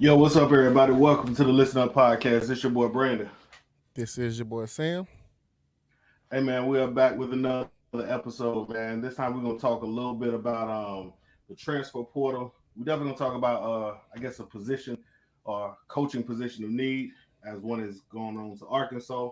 Yo, what's up, everybody? Welcome to the Listen Up Podcast. It's your boy Brandon. This is your boy Sam. Hey, man, we are back with another episode, man. This time we're gonna talk a little bit about the transfer portal. We're definitely gonna talk about I guess a position or coaching position of need as one is going on to Arkansas.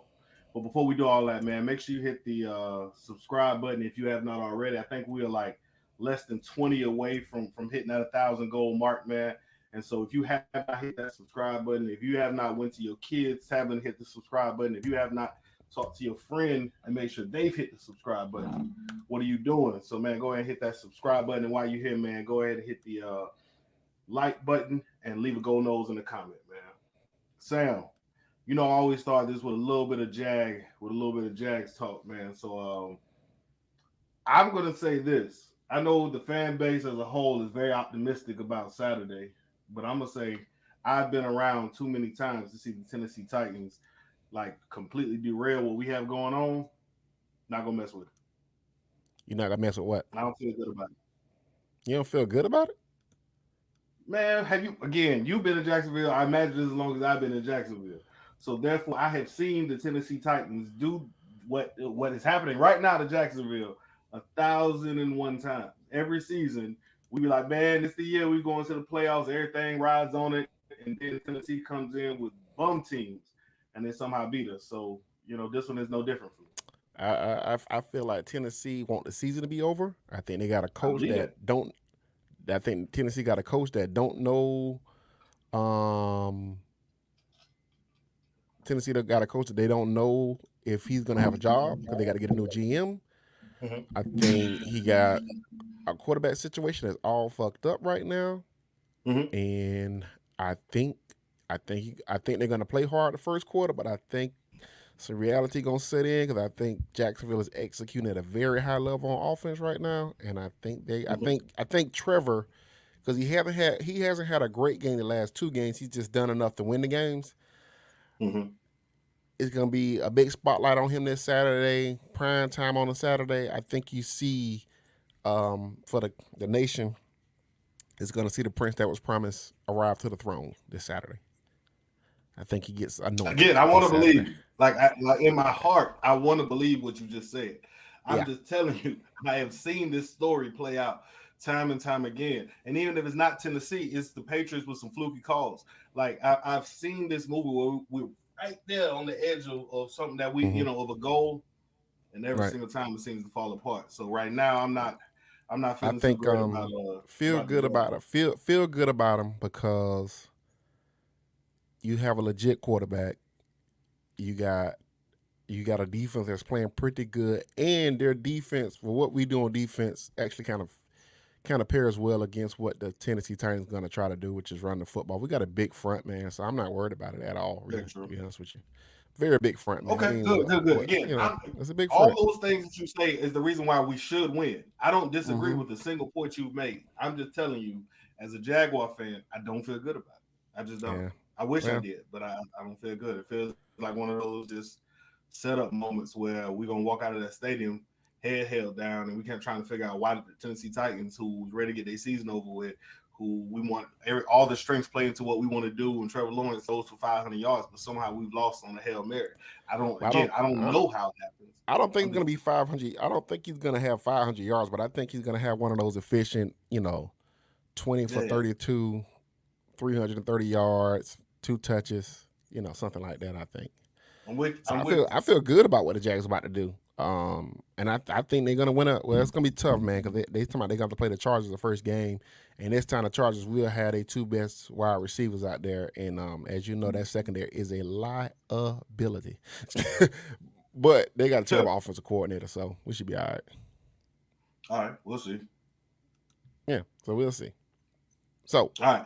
But before we do all that, man, make sure you hit the subscribe button if you have not already. I think we are like less than 20 away from hitting that 1,000 goal mark, man. And so if you have not hit that subscribe button, if you have not went to your kids, haven't hit the subscribe button, if you have not talked to your friend and make sure they've hit the subscribe button, what are you doing? So, man, go ahead and hit that subscribe button. And while you're here, man, go ahead and hit the like button and leave a gold nose in the comment, man. Sam, I always thought this with a little bit of Jags talk, man. So I'm gonna say this. I know the fan base as a whole is very optimistic about Saturday, but I'm gonna say I've been around too many times to see the Tennessee Titans like completely derail what we have going on. Not gonna mess with it. You're not gonna mess with what? I don't feel good about it. You don't feel good about it? Man, you've been in Jacksonville. I imagine as long as I've been in Jacksonville. So therefore I have seen the Tennessee Titans do what is happening right now to Jacksonville 1,001 times. Every season we be like, man, it's the year we go into the playoffs, everything rides on it, and then Tennessee comes in with bum teams and they somehow beat us. So, this one is no different for me. I feel like Tennessee want the season to be over. I think they got a I coach believe that that. don't. I think Tennessee got a coach that don't know. Um, Tennessee got a coach that they don't know if he's gonna have a job because they got to get a new GM. I think he got a quarterback situation that's all fucked up right now, Mm-hmm. and I think they're gonna play hard the first quarter, but I think some reality gonna set in because I think Jacksonville is executing at a very high level on offense right now, and I think Trevor, because he hasn't had a great game the last two games. He's just done enough to win the games. Mm-hmm. It's gonna be a big spotlight on him this Saturday, prime time on a Saturday. I think you see for the nation is gonna see the prince that was promised arrive to the throne this Saturday. I think he gets anointed Again, I want this to Saturday. believe, like in my heart, I want to believe what you just said. I'm Yeah. just telling you, I have seen this story play out time and time again. And even if it's not Tennessee, it's the Patriots with some fluky calls. Like I've seen this movie where we're right there on the edge of something that we, Hmm. of a goal, and every Right. single time it seems to fall apart. So right now, I'm not I feeling too think great feel about the good about it. Jaguars. Feel good about him because you have a legit quarterback. You got you got a defense that's playing pretty good, and their defense for what we do on defense actually kind of pairs well against what the Tennessee Titans going to try to do, which is run the football. We got a big front man, so I'm not worried about it at all. Very Really, to true. be honest with you, very big front man. I Okay, mean, good, good, good. what Again, it's a big all front. those things that you say is the reason why we should win. I don't disagree Hmm. with a single point you've made. I'm just telling you, as a Jaguar fan, I don't feel good about it. I just don't. Yeah. I wish I Well, did, but I don't feel good. It feels like one of those just setup moments where we're gonna walk out of that stadium head held down, and we kept trying to figure out why the Tennessee Titans, who was ready to get their season over with, who we want all the strengths play into what we want to do, and Trevor Lawrence goes for 500 yards, but somehow we've lost on a Hail Mary. I don't. I Again, don't. I don't I, know how it happens. I don't think I'm it's gonna just be 500. I don't think he's gonna have 500 yards, but I think he's gonna have one of those efficient, 20 for yeah. 32, 330 yards, two touches, something like that. I think. I'm with So I'm I with feel I you. feel good about what the Jags about to do. And I think they're gonna win it. Well, it's gonna be tough, man, because they talking about they got to play the Chargers the first game, and this time the Chargers will have their two best wide receivers out there, and as you know, that secondary is a liability. But they got a terrible offensive coordinator, so we should be all right. All right, we'll see. Yeah, so we'll see. So, All right.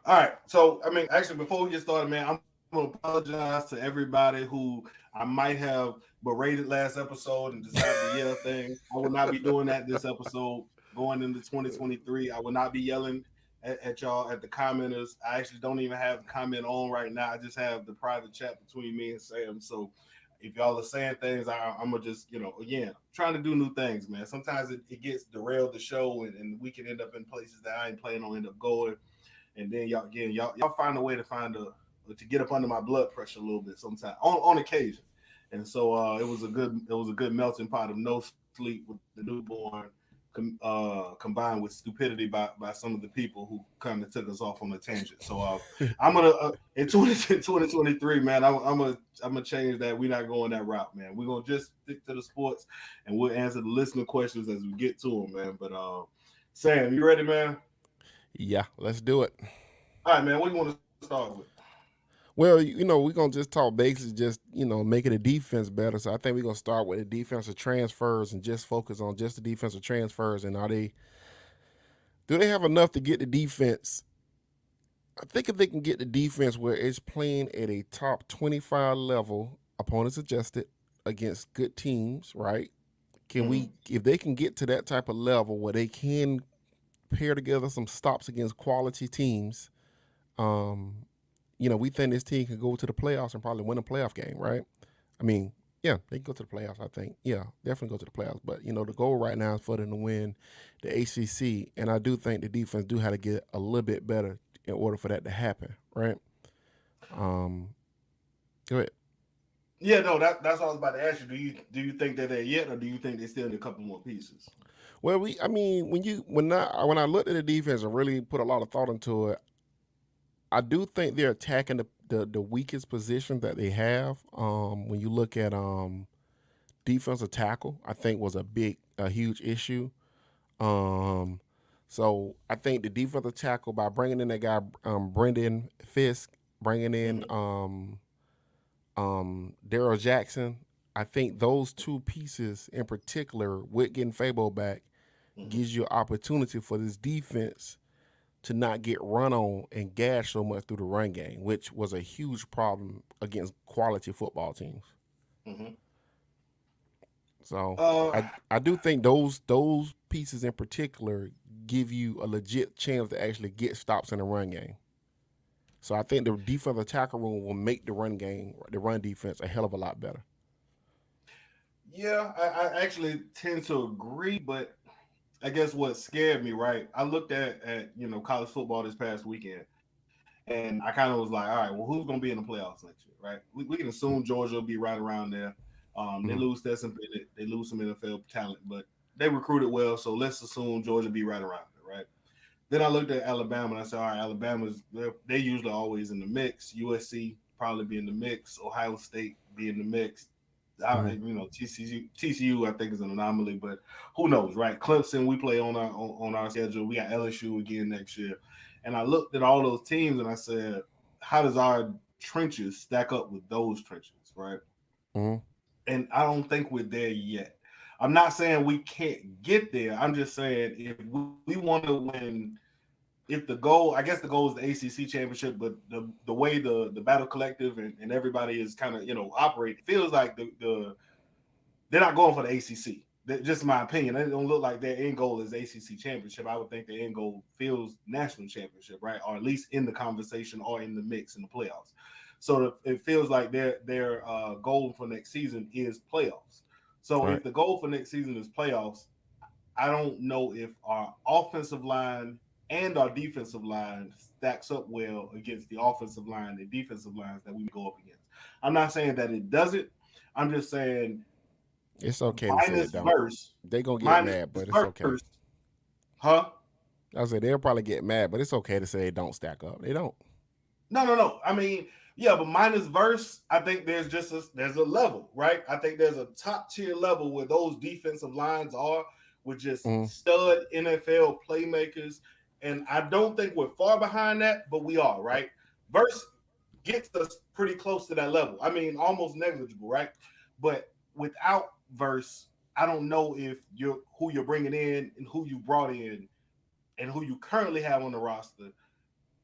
All right. So, I mean, actually, before we get started, man, I'm going to apologize to everybody who I might have berated last episode and decided to yell things. I will not be doing that this episode going into 2023. I will not be yelling at y'all, at the commenters. I actually don't even have the comment on right now. I just have the private chat between me and Sam. So, if y'all are saying things, I'm going to just, again, trying to do new things, man. Sometimes it gets derailed the show and we can end up in places that I ain't planning on end up going. and then y'all find a way to get up under my blood pressure a little bit sometimes on occasion. And so it was a good melting pot of no sleep with the newborn combined with stupidity by some of the people who kind of took us off on a tangent. So I'm gonna in 2023, man. I'm gonna change that. We're not going that route, man. We're gonna just stick to the sports, and we'll answer the listener questions as we get to them, man. But Sam, you ready, man? Yeah, let's do it. All right, man. What do you want to start with? Well, we're gonna just talk basics, just making the defense better. So I think we're gonna start with the defensive transfers and just focus on just the defensive transfers and do they have enough to get the defense? I think if they can get the defense where it's playing at a top 25 level, opponents adjusted against good teams, right? Can Mm-hmm. we, if they can get to that type of level where they can pair together some stops against quality teams, um, we think this team can go to the playoffs and probably win a playoff game, right? I mean, yeah, they can go to the playoffs, I think. Yeah, definitely go to the playoffs. But, the goal right now is for them to win the ACC. And I do think the defense do have to get a little bit better in order for that to happen, right? Um, Go ahead. Yeah, no, that's what I was about to ask you. Do you think they're there yet, or do you think they still need a couple more pieces? Well, I mean, when I looked at the defense and really put a lot of thought into it, I do think they're attacking the weakest position that they have. When you look at defensive tackle, I think was a huge issue. Um, so I think the defensive tackle by bringing in that guy Brendan Fisk, bringing in Mm-hmm. Daryl Jackson, I think those two pieces in particular, with getting Fabo back, Mm-hmm. gives you an opportunity for this defense to not get run on and gash so much through the run game, which was a huge problem against quality football teams. Mm-hmm. So Uh, I do think those pieces in particular give you a legit chance to actually get stops in the run game. So I think the defensive tackle room will make the run defense, a hell of a lot better. yeah, I actually tend to agree, but I guess what scared me, right? I looked at college football this past weekend, and I kind of was like, all right, well, who's going to be in the playoffs next year, right? We can assume Georgia will be right around there. They Mm-hmm. lose Stetson Bennett, they lose some NFL talent, but they recruited well, so let's assume Georgia be right around there, right? Then I looked at Alabama and I said, all right, Alabama's they usually always in the mix. USC probably be in the mix. Ohio State be in the mix. Mm-hmm. TCU I think is an anomaly, but who knows, right? Clemson we play on our schedule. We got LSU again next year, and I looked at all those teams and I said, how does our trenches stack up with those trenches, right? Mm-hmm. And I don't think we're there yet. I'm not saying we can't get there. I'm just saying if we want to win, if the goal, I guess the goal is the ACC championship, but the way the Battle Collective and everybody is kind of operating, it feels like they're not going for the ACC. Just my opinion. It don't look like their end goal is ACC championship. I would think their end goal feels national championship, right? Or at least in the conversation or in the mix in the playoffs. So it feels like their goal for next season is playoffs. So Right. if the goal for next season is playoffs, I don't know if our offensive line and our defensive line stacks up well against the offensive line and defensive lines that we go up against. I'm not saying that it doesn't. I'm just saying It's okay to say it minus don't. verse, They gonna get minus mad, but it's okay. verse, huh? I say they'll probably get mad, but it's okay to say they don't stack up. They don't. No. I mean, yeah, but minus verse, I think there's a level, right? I think there's a top tier level where those defensive lines are with just Mm-hmm. stud NFL playmakers, and I don't think we're far behind that, but we are, right? Verse gets us pretty close to that level. I mean, almost negligible, right? But without verse, I don't know if you're who you're bringing in and who you brought in and who you currently have on the roster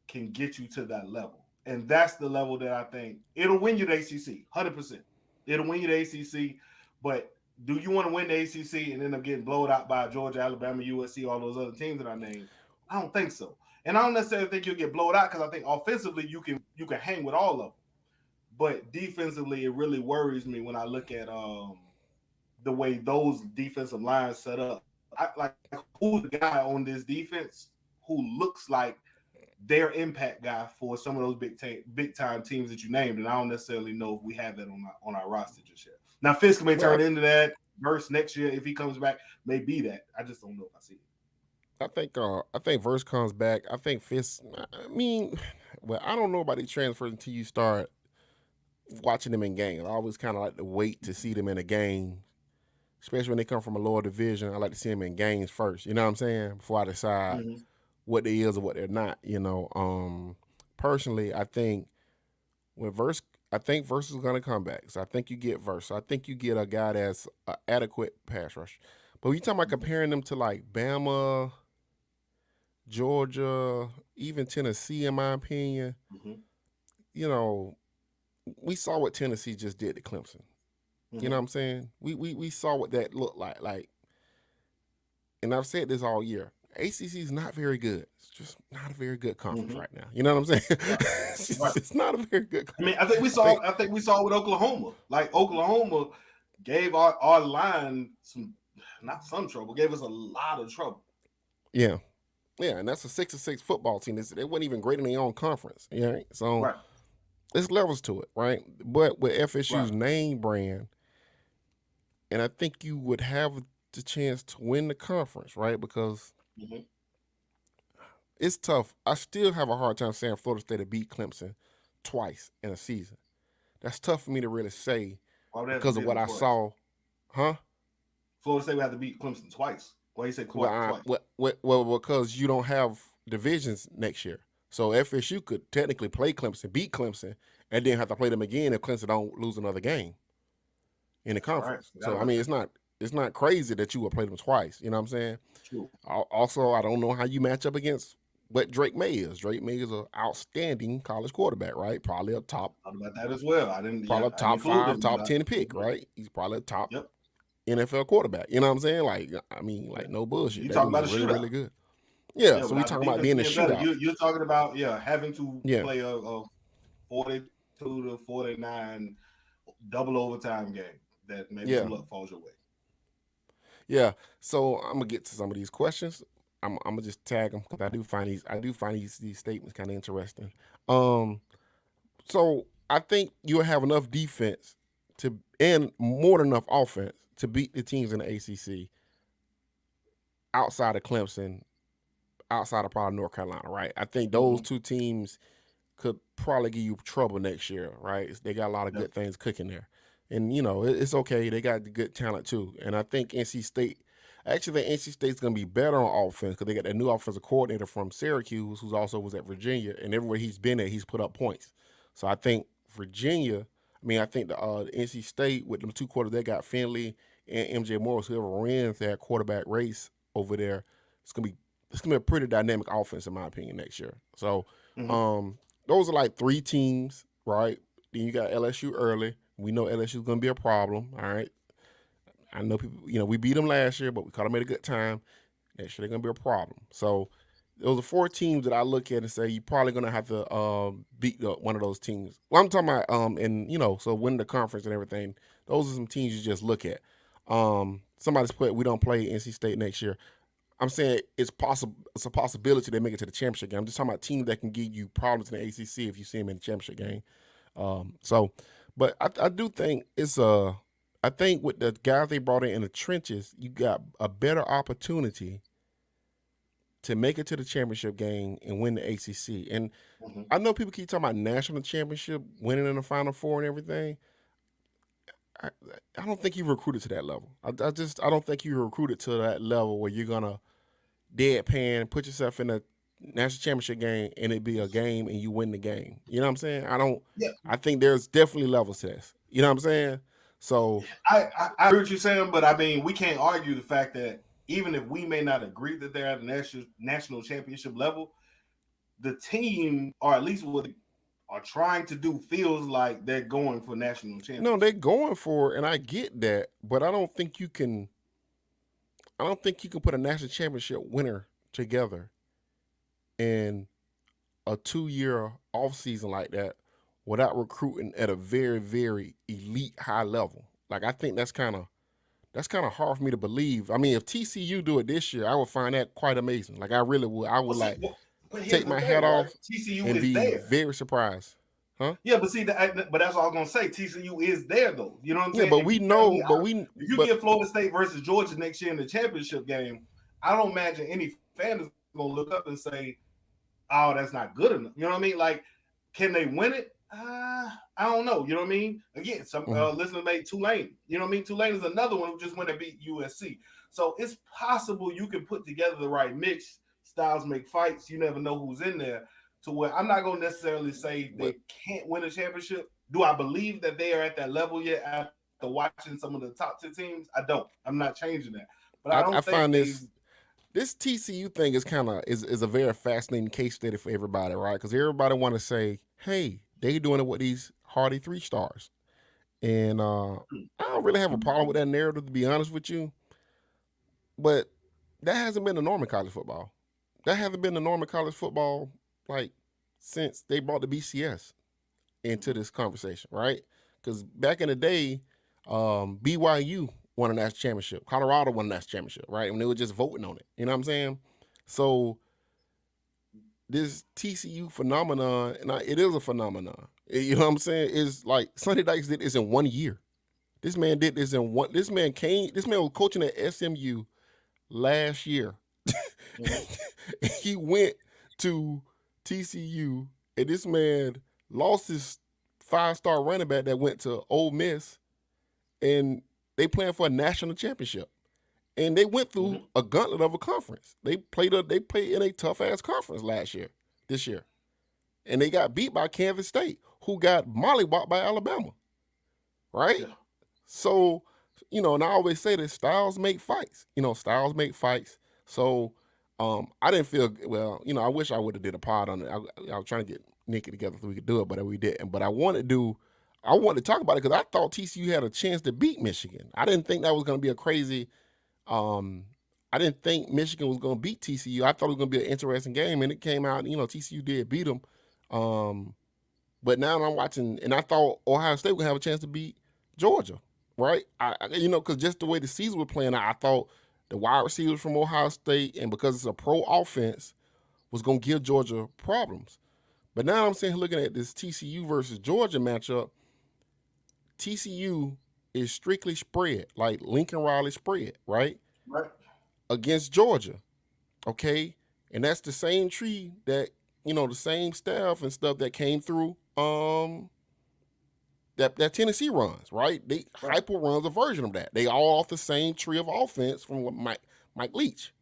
can get you to that level. And that's the level that I think it'll win you the ACC, 100%. It'll win you the ACC, but do you want to win the ACC and end up getting blown out by Georgia, Alabama, USC, all those other teams that I named? I don't think so. And I don't necessarily think you'll get blown out because I think offensively you can hang with all of them. But defensively, it really worries me when I look at the way those defensive lines set up. Who's the guy on this defense who looks like their impact guy for some of those big time teams that you named, and I don't necessarily know if we have that on our roster just yet. Now Fisk may turn into that verse next year if he comes back, may be that. I just don't know if I see it. I think Verse comes back. I think Fisk. I mean, well, I don't know about these transfers until you start watching them in games. I always kind of like to wait to see them in a game, especially when they come from a lower division. I like to see them in games first. You know what I'm saying? Before I decide what they is or what they're not. You know, personally, I think Verse is going to come back. So I think you get Verse. So I think you get a guy that's an adequate pass rush. But when you talking about comparing them to like Bama, Georgia, even Tennessee, in my opinion, you know, we saw what Tennessee just did to Clemson. You know what I'm saying? We saw what that looked like. Like, and I've said this all year. ACC is not very good. It's just not a very good conference right now. You know what I'm saying? It's not a very good conference. I mean, I think we saw with Oklahoma. Like Oklahoma gave our line some trouble. Gave us a lot of trouble. Yeah. Yeah, and that's a 6-6 football team. They weren't even great in their own conference. Yeah, right? So there's levels to it, right? But with FSU's name brand, and I think you would have the chance to win the conference, right? Because it's tough. I still have a hard time saying Florida State to beat Clemson twice in a season. That's tough for me to really say because of what I saw. Huh? Florida State would have to beat Clemson twice. Why you say twice? Well, because you don't have divisions next year. So FSU could technically play Clemson, beat Clemson, and then have to play them again if Clemson don't lose another game in the conference. Right. So I mean, it's not crazy that you would play them twice. You know what I'm saying? True. Also, I don't know how you match up against what Drake May is. Drake May is an outstanding college quarterback, right? Probably a top. Thought about that as well. Probably a top 5, top 10 pick, right? He's probably a top NFL quarterback. You know what I'm saying? Like, I mean, like no bullshit. You talking about a shootout? Really good. Yeah, so we talking about being a shootout. You're talking about having to play a 42 to 49 double overtime game that maybe some luck falls your way. Yeah, so I'm gonna get to some of these questions. I'm gonna just tag them because I do find these statements kind of interesting. So I think you'll have enough defense and more than enough offense to beat the teams in the ACC outside of Clemson, outside of probably North Carolina, right? I think those two teams could probably give you trouble next year, right? They got a lot of good things cooking there. And, you know, it's okay. They got the good talent, too. And I think NC State's going to be better on offense because they got that new offensive coordinator from Syracuse who also was at Virginia. And everywhere he's been at, he's put up points. So I think I think the NC State with them two quarters, they got Finley and MJ Morris, whoever wins that quarterback race over there, it's gonna be a pretty dynamic offense in my opinion next year. So those are like three teams, right? Then you got LSU early. We know LSU is gonna be a problem. All right. I know people, you know, we beat them last year, but we caught them at a good time. Next year they're gonna be a problem. So those are four teams that I look at and say you're probably gonna have to beat one of those teams. Well, I'm talking about and you know, so win the conference and everything. Those are some teams you just look at. Somebody's put we don't play NC State next year. I'm saying it's possible. It's a possibility they make it to the championship game. I'm just talking about teams that can give you problems in the ACC if you see them in the championship game. But I do think it's I think with the guys they brought in the trenches, you got a better opportunity to make it to the championship game and win the ACC. And I know people keep talking about national championship, winning in the Final Four and everything. I don't think you recruited to that level. I don't think you recruited to that level where you're gonna deadpan, put yourself in a national championship game, and it be a game and you win the game. You know what I'm saying? I think there's definitely levels to this. You know what I'm saying? So I heard what you're saying, but I mean we can't argue the fact that even if we may not agree that they're at the national championship level, the team, or at least what are trying to do, feels like they're going for national championship. No, they're going for it, and I get that, but I don't think you can put a national championship winner together in a 2-year off season like that without recruiting at a very, very elite high level. Like I think that's kind of hard for me to believe. I mean, if TCU do it this year, I would find that quite amazing. Like I really would. I would But here's take the my thing, hat right? off TCU and is be there. very surprised. Huh? Yeah, but see, but that's all I'm gonna say. TCU is there though. You know what I'm Yeah, saying? but If we you tell know, me, if you get Florida State versus Georgia next year in the championship game, I don't imagine any fan is gonna look up and say, "Oh, that's not good enough." You know what I mean? Like, can they win it? I don't know. You know what I mean? Again, some listeners made Tulane. You know what I mean? Tulane is another one who just went and beat USC. So it's possible you can put together the right mix. Styles make fights. You never know who's in there. To where I'm not going to necessarily say they can't win a championship. Do I believe that they are at that level yet after watching some of the top 10 teams? I don't. I'm not changing that. But I don't I think find they. this TCU thing is kind of is a very fascinating case study for everybody, right? Because everybody want to say, hey, they doing it with these hardy 3-stars, and I don't really have a problem with that narrative, to be honest with you. But that hasn't been the norm in college football. That hasn't been the norm in college football like since they brought the BCS into this conversation, right? Because back in the day, BYU won a national championship, Colorado won a national championship, right? And they were just voting on it. You know what I'm saying? So this TCU phenomenon, and it is a phenomenon. You know what I'm saying? It's like Sonny Dykes did this in 1 year. This man did this in one. This man was coaching at SMU last year. He went to TCU, and this man lost his 5-star running back that went to Ole Miss, and they playing for a national championship. And they went through a gauntlet of a conference. They played in a tough ass conference this year, and they got beat by Kansas State, who got mollywopped by Alabama, right? Yeah. So, and I always say that styles make fights. Styles make fights. So, I didn't feel well. I wish I would have did a pod on it. I was trying to get Nikki together so we could do it, but we didn't. But I wanted to talk about it because I thought TCU had a chance to beat Michigan. I didn't think that was going to be a crazy. I didn't think Michigan was going to beat TCU. I thought it was going to be an interesting game, and it came out. TCU did beat them. But now I'm watching, and I thought Ohio State would have a chance to beat Georgia, right? Because just the way the season was playing, I thought the wide receivers from Ohio State, and because it's a pro offense, was going to give Georgia problems. But now I'm saying, looking at this TCU versus Georgia matchup, TCU is strictly spread, like Lincoln Riley spread, right? Right. Against Georgia, okay? And that's the same tree that, the same staff and stuff that came through that Tennessee runs, right? Hyper runs a version of that. They all off the same tree of offense from Mike Leach.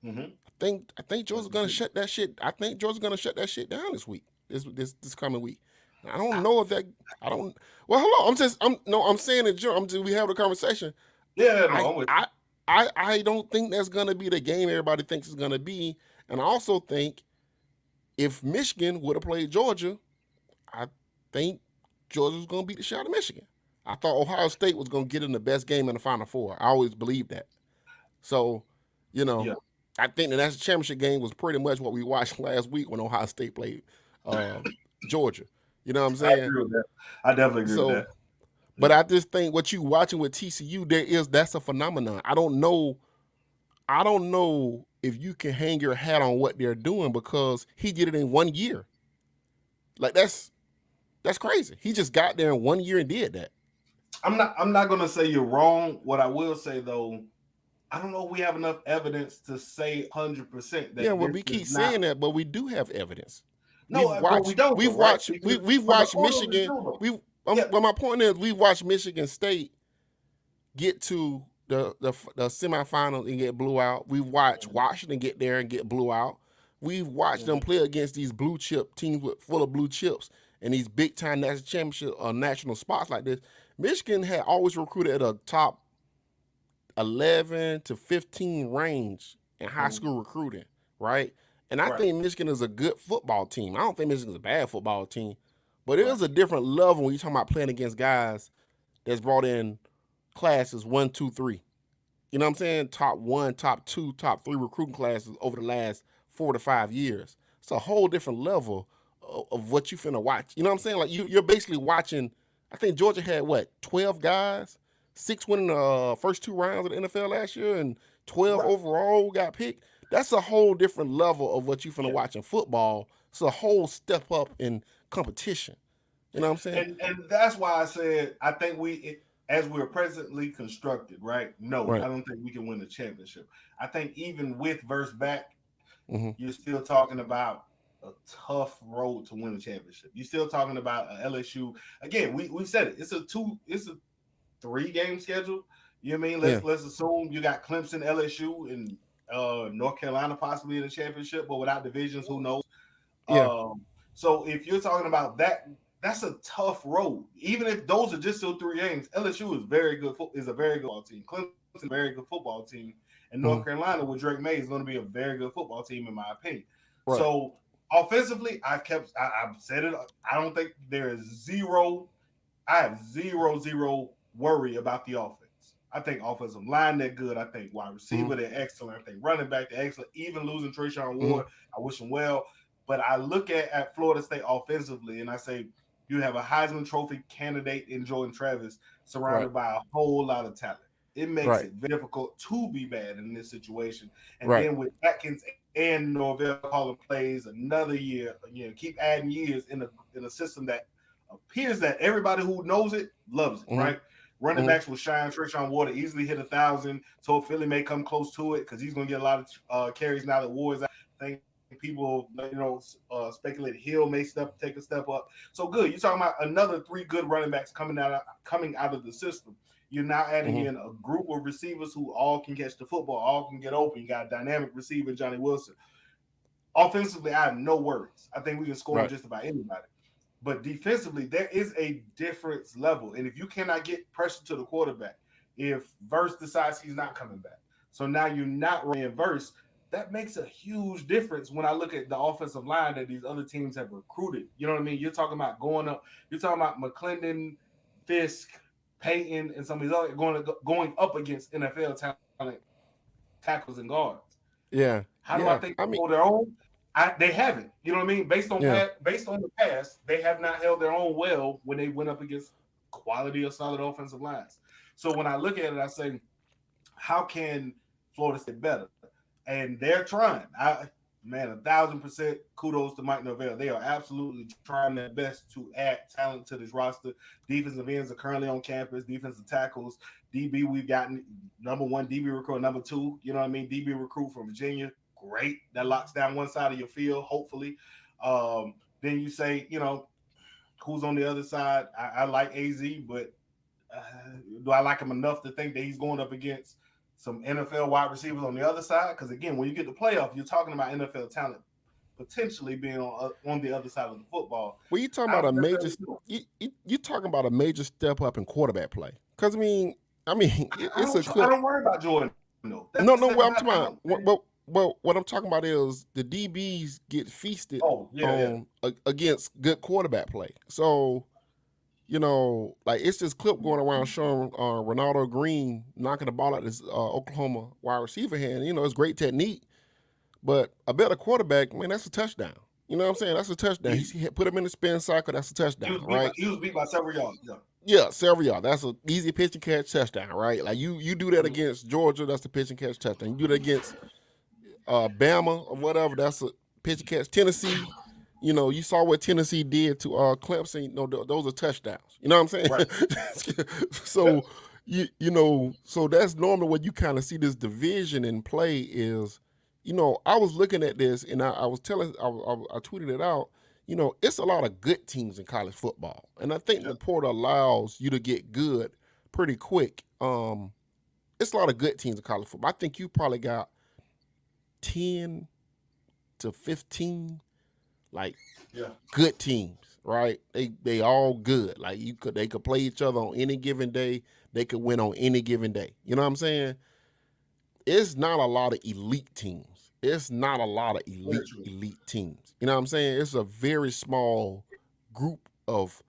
Mm-hmm. I think Georgia's gonna shut that shit. I think Georgia's gonna shut that shit down this week. This coming week. I don't know if that. I don't. Well, hold on. I'm saying it. We have a conversation. Yeah, no, I don't think that's gonna be the game everybody thinks it's gonna be, and I also think if Michigan would have played Georgia, I think Georgia was gonna beat the shit out of Michigan. I thought Ohio State was gonna get in the best game in the Final Four. I always believed that. So, yeah. I think the national championship game was pretty much what we watched last week when Ohio State played Georgia. You know what I'm saying? I agree with that. I definitely agree with that. But I just think what you watching with TCU, that's a phenomenon. I don't know if you can hang your hat on what they're doing because he did it in 1 year. Like that's crazy. He just got there in 1 year and did that. I'm not gonna say you're wrong. What I will say though, I don't know if we have enough evidence to say 100% that. Yeah, well, we keep saying that, but we do have evidence. No, but we don't. We've watched Michigan. Well, my point is, we watched Michigan State get to the semifinals and get blew out. We've watched Washington get there and get blew out. We've watched them play against these blue chip teams full of blue chips and these big time national championship or national spots like this. Michigan had always recruited at a top 11 to 15 range in high school recruiting, right? And I think Michigan is a good football team. I don't think Michigan's a bad football team, but it is a different level when you're talking about playing against guys that's brought in classes 1, 2, 3. You know what I'm saying? Top 1, top 2, top 3 recruiting classes over the last 4 to 5 years. It's a whole different level of what you finna watch. You know what I'm saying? Like you're basically watching. I think Georgia had 12 guys, 6 winning the first 2 rounds of the NFL last year, and 12 overall got picked. that's a whole different level of what you finna Yeah. watch in football. It's a whole step up in competition. You know what I'm saying? And that's why I said I think as we're presently constructed, right? No, Right. I don't think we can win the championship. I think even with verse back, Mm-hmm. you're still talking about a tough road to win a championship. You're still talking about a LSU. Again, we said it. It's a 3-game schedule. You know what I mean? Yeah. Let's assume you got Clemson, LSU, and North Carolina possibly in the championship, but without divisions, who knows? Yeah. So if you're talking about that, that's a tough road. Even if those are just still 3 games, LSU is very good. Is a very good football team. Clemson is a very good football team, and North Mm-hmm. Carolina with Drake May is going to be a very good football team, in my opinion. Right. So offensively, I've said it. I don't think there is zero. I have zero worry about the offense. I think offensive line, they're good. I think wide receiver, they're excellent. I think running back, they're excellent. Even losing Trayshawn Ward, I wish him well. But I look at Florida State offensively, and I say you have a Heisman Trophy candidate in Jordan Travis surrounded by a whole lot of talent. It makes it very difficult to be bad in this situation. And then with Atkins and Norvell calling plays another year, keep adding years in a system that appears that everybody who knows it loves it, right? Running backs will shine. Trayshawn Ward easily hit 1,000. So Philly may come close to it because he's going to get a lot of carries now that Ward's out. I think people, speculate Hill may take a step up. So good. You're talking about another 3 good running backs coming out of the system. You're now adding in a group of receivers who all can catch the football, all can get open. You got a dynamic receiver, Johnny Wilson. Offensively, I have no worries. I think we can score on just about anybody. But defensively, there is a difference level. And if you cannot get pressure to the quarterback, if Verse decides he's not coming back, so now you're not running Verse, that makes a huge difference when I look at the offensive line that these other teams have recruited. You know what I mean? You're talking about going up. You're talking about McClendon, Fisk, Payton, and some of these other going up against NFL talent, tackles and guards. Yeah. How do I think they hold their own? They haven't. You know what I mean? Based on the past, they have not held their own well when they went up against quality or solid offensive lines. So when I look at it, I say, how can Florida State better? And they're trying. 1,000% kudos to Mike Norvell. They are absolutely trying their best to add talent to this roster. Defensive ends are currently on campus. Defensive tackles, DB, we've gotten number 1 DB recruit, number 2, you know what I mean? DB recruit from Virginia. Great. That locks down one side of your field, hopefully. Then you say, who's on the other side? I like AZ, but do I like him enough to think that he's going up against some NFL wide receivers on the other side? Because, again, when you get to playoff, you're talking about NFL talent potentially being on the other side of the football. Well, you're talking about you're talking about a major step up in quarterback play. Because, I don't worry about Jordan. No. What I'm talking about. Well, what I'm talking about is the DBs get feasted against good quarterback play. So, it's this clip going around showing Ronaldo Green knocking the ball out this Oklahoma wide receiver hand. It's great technique, but a better quarterback, man, that's a touchdown. You know what I'm saying? That's a touchdown. He put him in the spin cycle. That's a touchdown, right? He was beat by several yards. Yeah, several yards. That's an easy pitch and catch touchdown, right? Like you do that against Georgia, that's the pitch and catch touchdown. You do that against Bama or whatever, that's a pitch and catch. Tennessee, you saw what Tennessee did to Clemson. Those are touchdowns. You know what I'm saying? Right. So so that's normally what you kind of see this division in play is. I was looking at this and I was telling, I tweeted it out. It's a lot of good teams in college football, and I think the portal allows you to get good pretty quick. It's a lot of good teams in college football. I think you probably got 10 to 15 good teams, right? They all good. Like they could play each other on any given day. They could win on any given day. You know what I'm saying? It's not a lot of elite teams. It's not a lot of elite teams. You know what I'm saying? It's a very small group of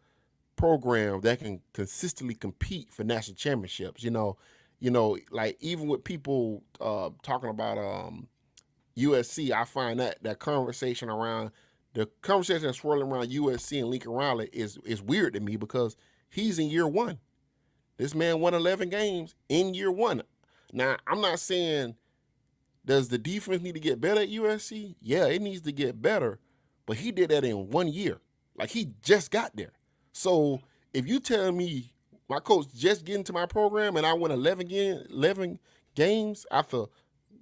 programs that can consistently compete for national championships. Like even with people talking about USC, I find that conversation that's swirling around USC and Lincoln Riley is weird to me because he's in year 1. This man won 11 games in year 1. Now, I'm not saying Does the defense need to get better at USC? Yeah, it needs to get better. But he did that in 1 year. Like, he just got there. So if you tell me my coach just get into my program and I win 11 games after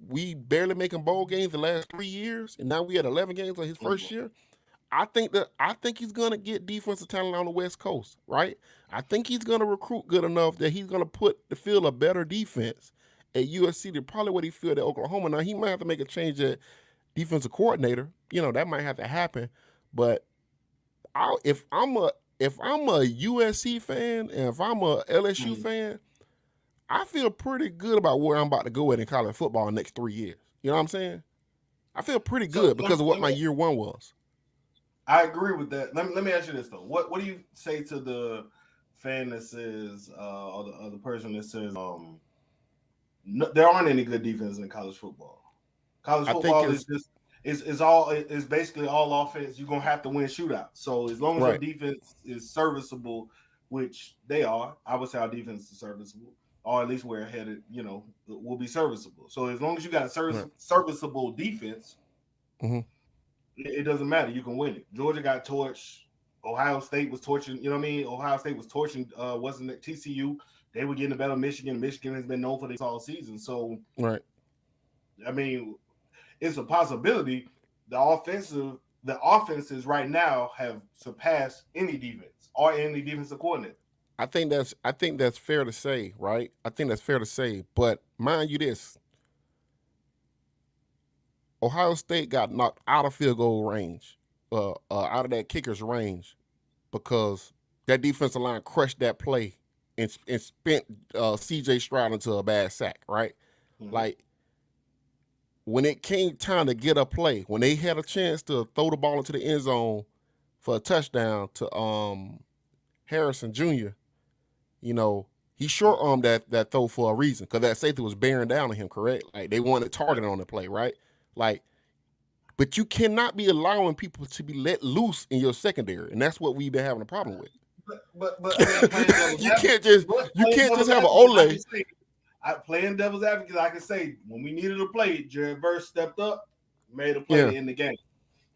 we barely making bowl games the last 3 years, and now we had 11 games on his first year, I think he's gonna get defensive talent on the West Coast, right? I think he's gonna recruit good enough that he's gonna feel a better defense at USC than probably what he feel at Oklahoma. Now he might have to make a change at defensive coordinator. That might have to happen. But if I'm a USC fan and if I'm a LSU fan, I feel pretty good about where I'm about to go at in college football in the next 3 years. You know what I'm saying? I feel pretty good because of what my year one was. I agree with that. Let me ask you this though. What do you say to the fan that says, or the person that says, no, there aren't any good defenses in college football. College football is just is basically all offense. You're gonna have to win shootouts. So as long as your defense is serviceable, which they are, I would say our defense is serviceable, or at least we're headed. Will be serviceable. So as long as you got a serviceable defense, it doesn't matter. You can win it. Georgia got torched. Ohio State was torching. You know what I mean? Ohio State was torching. Wasn't it TCU? They were getting the better Michigan. Michigan has been known for this all season. So, I mean, it's a possibility. The offenses right now have surpassed any defense or any defensive coordinator. I think that's fair to say, right? I think that's fair to say. But mind you, this Ohio State got knocked out of field goal range, out of that kicker's range, because that defensive line crushed that play and spent C.J. Stroud into a bad sack, right? Like, when it came time to get a play, when they had a chance to throw the ball into the end zone for a touchdown to Harrison Jr., he short-armed that throw for a reason, because that safety was bearing down on him, correct? Like, they wanted target on the play, right? Like, but you cannot be allowing people to be let loose in your secondary, and that's what we've been having a problem with. But you can't just have an Ole. Playing devil's advocate, I can say when we needed a play, Jared Verse stepped up, made a play in the game.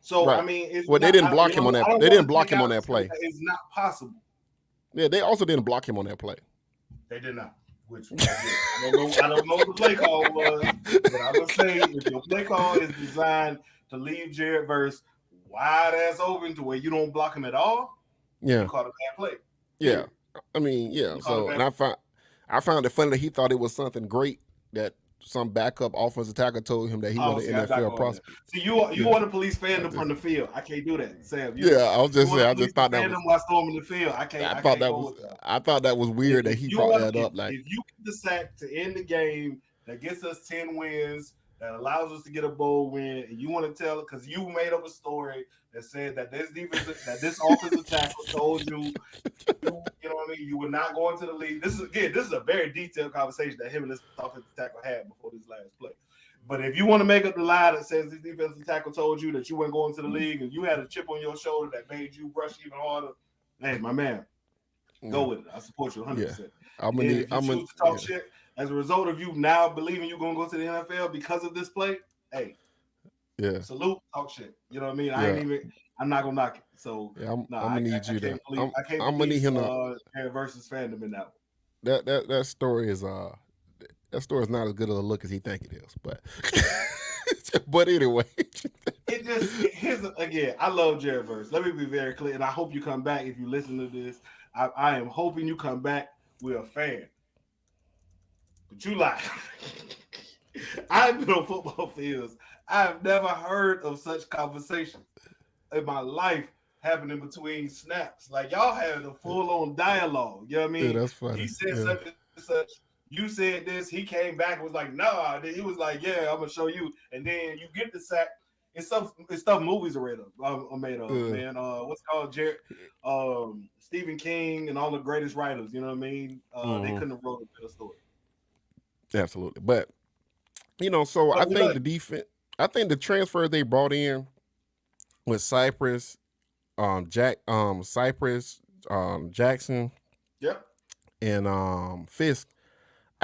So I mean, they didn't block him on that. They didn't block him on that play. It's not possible. Yeah, they also didn't block him on that play. They did not. Which I don't know what the play call was, but I would say if your play call is designed to leave Jared Verse wide ass open to where you don't block him at all, you caught a bad play. Yeah, I mean, yeah. So, and I found it funny that he thought it was something great that some backup offensive tackle told him that he was an NFL prospect. See, you want to police fandom from the field. I can't do that, Sam. I was just saying. I just thought that was. While storming the field, I thought that was weird that he brought that up. Like, if you get the sack to end the game that gets us 10 wins, that allows us to get a bowl win, and you want to tell it because you made up a story that said that this offensive tackle told you, you know what I mean, you were not going to the league. This is a very detailed conversation that him and this offensive tackle had before this last play. But if you want to make up the lie that says this defensive tackle told you that you weren't going to the league and you had a chip on your shoulder that made you rush even harder, hey, my man, go with it. I support you 100%. Yeah. I'm gonna choose to talk shit as a result of you now believing you're gonna go to the NFL because of this play, hey, salute, talk shit. You know what I mean? I'm not gonna knock it. So I'm gonna need you to. I'm gonna need him versus fandom in that one. That story is not as good of a look as he think it is, but but anyway. Again, I love Jared Verse. Let me be very clear, and I hope you come back if you listen to this. I am hoping you come back with a fan. But you lie. I've been on football fields. I've never heard of such conversations in my life happening between snaps. Like, y'all had a full-on dialogue. You know what I mean? Yeah, that's funny. He said something such. You said this. He came back and was like, nah. Then he was like, yeah, I'm going to show you. And then you get the sack. It's stuff movies are made of, man. What's called Jared, Stephen King and all the greatest writers. You know what I mean? They couldn't have wrote a better story. Absolutely, but so I think the defense. I think the transfers they brought in with Cypress, Jackson, yep, and Fisk.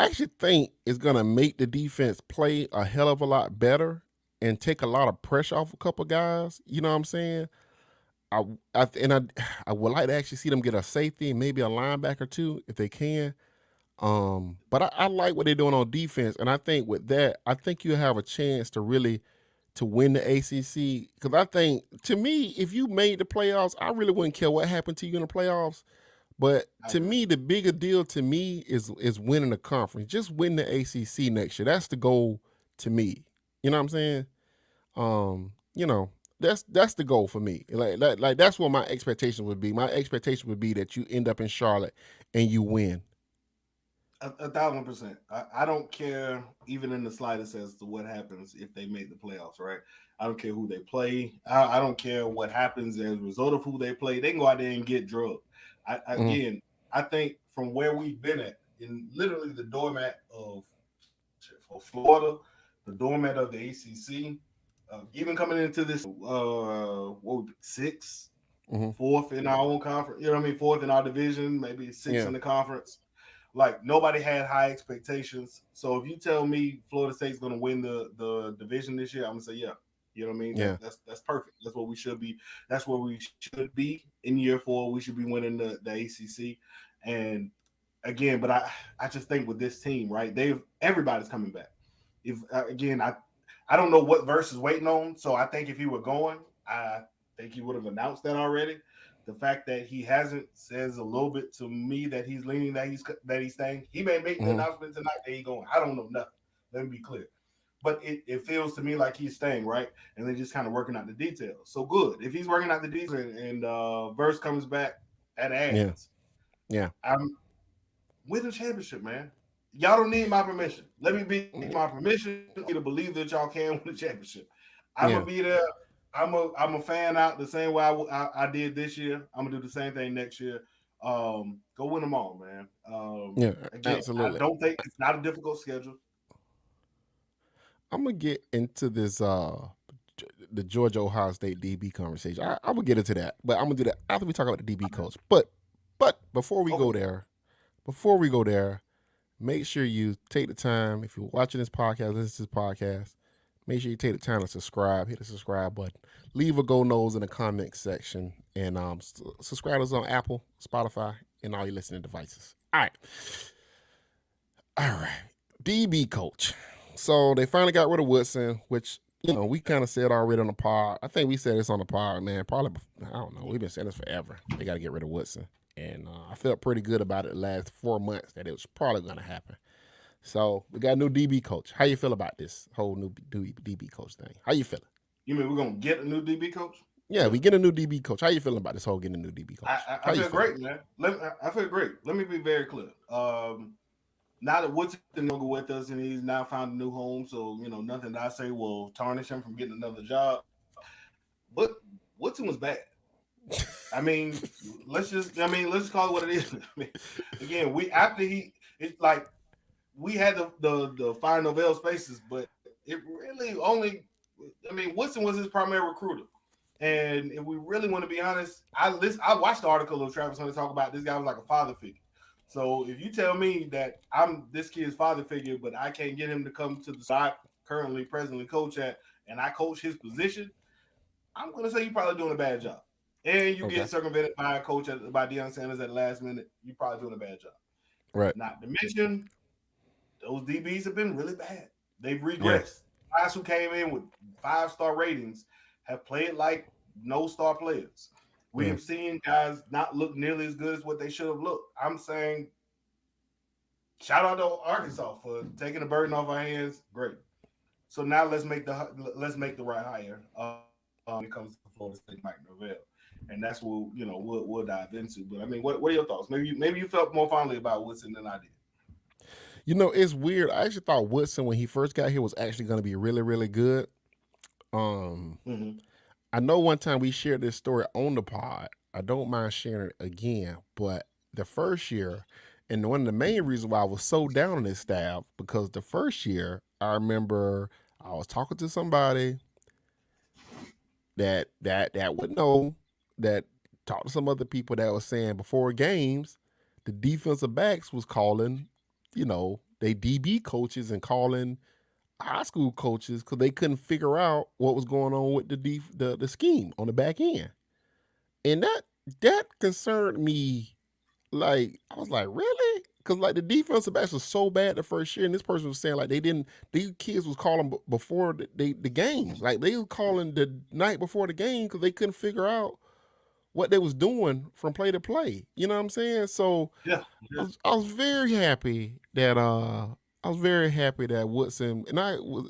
I actually think it's gonna make the defense play a hell of a lot better and take a lot of pressure off a couple guys. You know what I'm saying? I, I would like to actually see them get a safety and maybe a linebacker too if they can. But I like what they're doing on defense, and I think with that, I think you have a chance to really to win the ACC. Because I think, to me, if you made the playoffs, I really wouldn't care what happened to you in the playoffs. But to me, the bigger deal to me is winning the conference. Just win the ACC next year. That's the goal to me. You know what I'm saying? You know, that's the goal for me. Like that's what my expectation would be. My expectation would be that you end up in Charlotte and you win. 1,000%. I don't care even in the slightest as to what happens if they make the playoffs, right? I don't care who they play. I don't care what happens as a result of who they play. They can go out there and get drugged. Again, I think from where we've been at, in literally the doormat of for Florida, the doormat of the ACC, even coming into this, what would be sixth, fourth in our own conference. You know what I mean? Fourth in our division, maybe sixth in the conference. Like nobody had high expectations. So if you tell me Florida State's going to win the division this year, I'm gonna say yeah. You know what I mean? Yeah. That's perfect. That's what we should be. That's where we should be in year 4. We should be winning the ACC. And again, but I just think with this team, right? Everybody's coming back. If again, I don't know what Verse is waiting on. So I think if he were going, I think he would have announced that already. The fact that he hasn't says a little bit to me that he's leaning that he's staying. He may make the announcement tonight that he's going. I don't know nothing. Let me be clear. But it feels to me like he's staying, right? And they're just kind of working out the details. So good. If he's working out the details and Verse comes back, that adds. Yeah. I'm with the championship, man. Y'all don't need my permission. Let me be my permission to believe that y'all can win the championship. I'm gonna be there. I'm a fan out the same way I did this year. I'm gonna do the same thing next year. Go win them all, man. Again, absolutely. I don't think it's not a difficult schedule. I'm gonna get into this the Georgia Ohio State DB conversation. I'm gonna get into that, but I'm gonna do that after we talk about the DB coach. But before we go there, make sure you take the time. If you're watching this podcast, listen to this podcast, make sure you take the time to subscribe. Hit the subscribe button. Leave a go nose in the comment section, and subscribe us on Apple, Spotify, and all your listening devices. All right. DB coach. So they finally got rid of Woodson, which, you know, we kind of said already on the pod. I think we said this on the pod, man. Probably, I don't know. We've been saying this forever. They got to get rid of Woodson. And I felt pretty good about it the last 4 months that it was probably going to happen. So we got a new DB coach. How you feel about this whole new DB coach thing? How you feeling? You mean we're going to get a new DB coach? Yeah, we get a new DB coach. How you feeling about this whole getting a new DB coach? I feel great, man. I feel great. Let me be very clear. Now that Woodson is no longer with us and he's now found a new home, so, you know, nothing that I say will tarnish him from getting another job. But Woodson was bad. I mean, let's just call it what it is. I mean, again, we had the Fire Novell spaces, but it really only, Woodson was his primary recruiter. And if we really want to be honest, I watched the article of Travis Hunter talk about this guy was like a father figure. So if you tell me that I'm this kid's father figure, but I can't get him to come to the side presently coach at, and I coach his position, I'm going to say you're probably doing a bad job. And you get circumvented by a coach by Deion Sanders at the last minute, you're probably doing a bad job. Right. Not to mention, those DBs have been really bad. They've regressed. Yeah. Guys who came in with 5-star ratings have played like no-star players. We have seen guys not look nearly as good as what they should have looked. I'm saying, shout out to Arkansas for taking the burden off our hands. Great. So now let's make the right hire when it comes to Florida State, Mike Norvell, and that's what we'll dive into. But I mean, what are your thoughts? Maybe you felt more fondly about Woodson than I did. You know, it's weird. I actually thought Woodson, when he first got here, was actually going to be really, really good. I know one time we shared this story on the pod. I don't mind sharing it again, but the first year, and one of the main reasons why I was so down on his staff, because the first year, I remember I was talking to somebody that would know, that talked to some other people that was saying before games, the defensive backs was calling, they DB coaches and calling high school coaches because they couldn't figure out what was going on with the scheme on the back end, and that concerned me. Like I was like, really? Because like the defensive backs was so bad the first year, and this person was saying like these kids was calling before the game, like they was calling the night before the game because they couldn't figure out what they was doing from play to play. You know what I'm saying? So Yeah. I was very happy that Woodson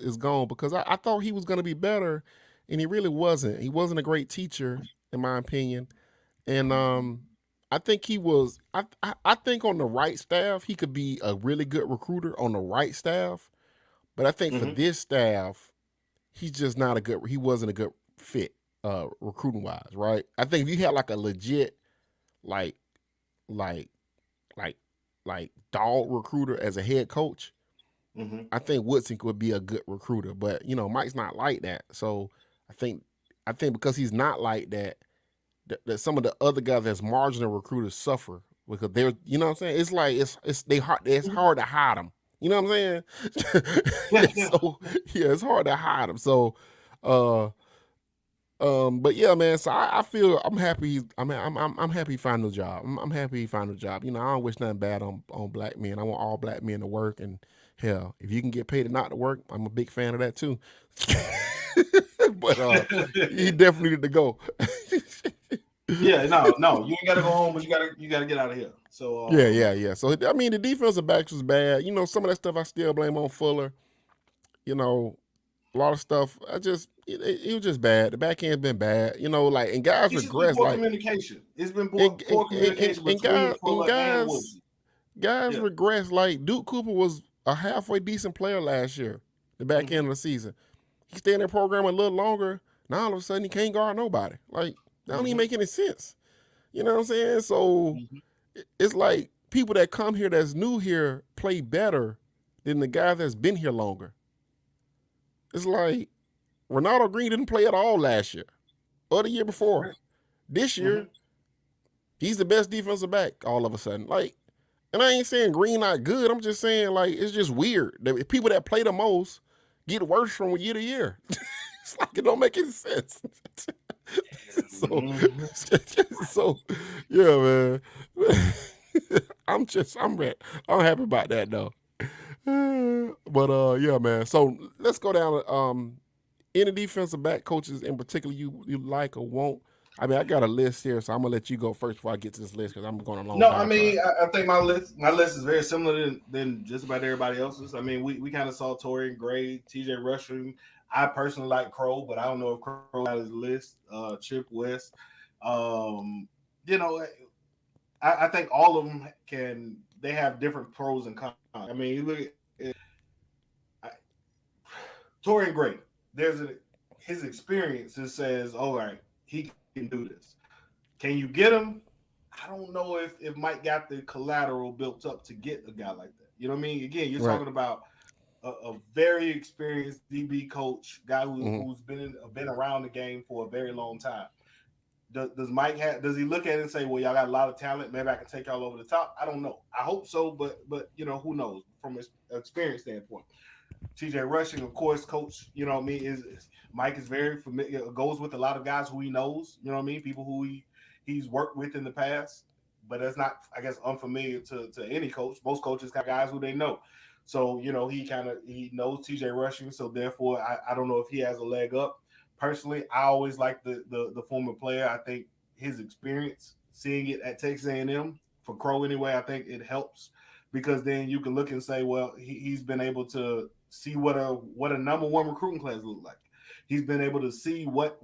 is gone because I thought he was going to be better, and he really wasn't. He wasn't a great teacher in my opinion, and I think he was. I think on the right staff he could be a really good recruiter on the right staff, but I think for this staff he's just not a good. He wasn't a good fit recruiting wise, right? I think if you had like a legit like like like like dog recruiter as a head coach, I think Woodson could be a good recruiter. But you know, Mike's not like that. So I think because he's not like that, that some of the other guys that's marginal recruiters suffer because they're, you know what I'm saying? It's like it's hard to hide them. You know what I'm saying? So yeah, it's hard to hide them. So but yeah, man. So I feel I'm happy. I'm happy he found a job. I'm happy he found a job. You know, I don't wish nothing bad on black men. I want all black men to work, and hell, if you can get paid to not to work, I'm a big fan of that too. But he definitely need to go. Yeah, no, you ain't gotta go home, but you gotta get out of here. So yeah. So I mean, the defensive backs was bad. You know, some of that stuff I still blame on Fuller. You know, a lot of stuff. It was just bad. The back end's been bad. You know, like and guys it's regress. Poor like communication. It's been poor communication between Fuller and Woodson. Guys regress. Like Duke Cooper was a halfway decent player last year. The back end of the season, he stayed in that program a little longer. Now all of a sudden he can't guard nobody. Like that don't even make any sense. You know what I'm saying? So it's like people that come here that's new here play better than the guy that's been here longer. It's like Ronaldo Green didn't play at all last year or the year before. Right. This year, he's the best defensive back all of a sudden. Like, and I ain't saying Green not good. I'm just saying, like, it's just weird. The people that play the most get worse from year to year. It's like it don't make any sense. So yeah, man. I'm happy about that though. But yeah, man. So let's go down to any defensive back coaches in particular you like or won't. I mean, I got a list here, so I'm gonna let you go first before I get to this list because I'm going along. No, I mean, I think my list is very similar than just about everybody else's. I mean, we kind of saw Torian Gray, TJ Rushing. I personally like Crow, but I don't know if Crow got his list. Chip West. You know, I think all of them they have different pros and cons. I mean, you look at Torian Gray. His experience says, all right, he can do this. Can you get him? I don't know if Mike got the collateral built up to get a guy like that. You know what I mean? Again, you're talking about a very experienced DB coach, guy who's been around the game for a very long time. Does Mike does he look at it and say, well, y'all got a lot of talent, maybe I can take y'all over the top? I don't know. I hope so, but you know, who knows from an experience standpoint. TJ Rushing, of course, coach, you know what I mean, Mike is very familiar, goes with a lot of guys who he knows, you know what I mean, people who he's worked with in the past, but that's not, I guess, unfamiliar to any coach. Most coaches have guys who they know. So, you know, he knows TJ Rushing, so therefore I don't know if he has a leg up. Personally, I always like the former player. I think his experience, seeing it at Texas A&M, for Crow anyway, I think it helps because then you can look and say, well, he's been able to see what a number one recruiting class looks like. He's been able to see what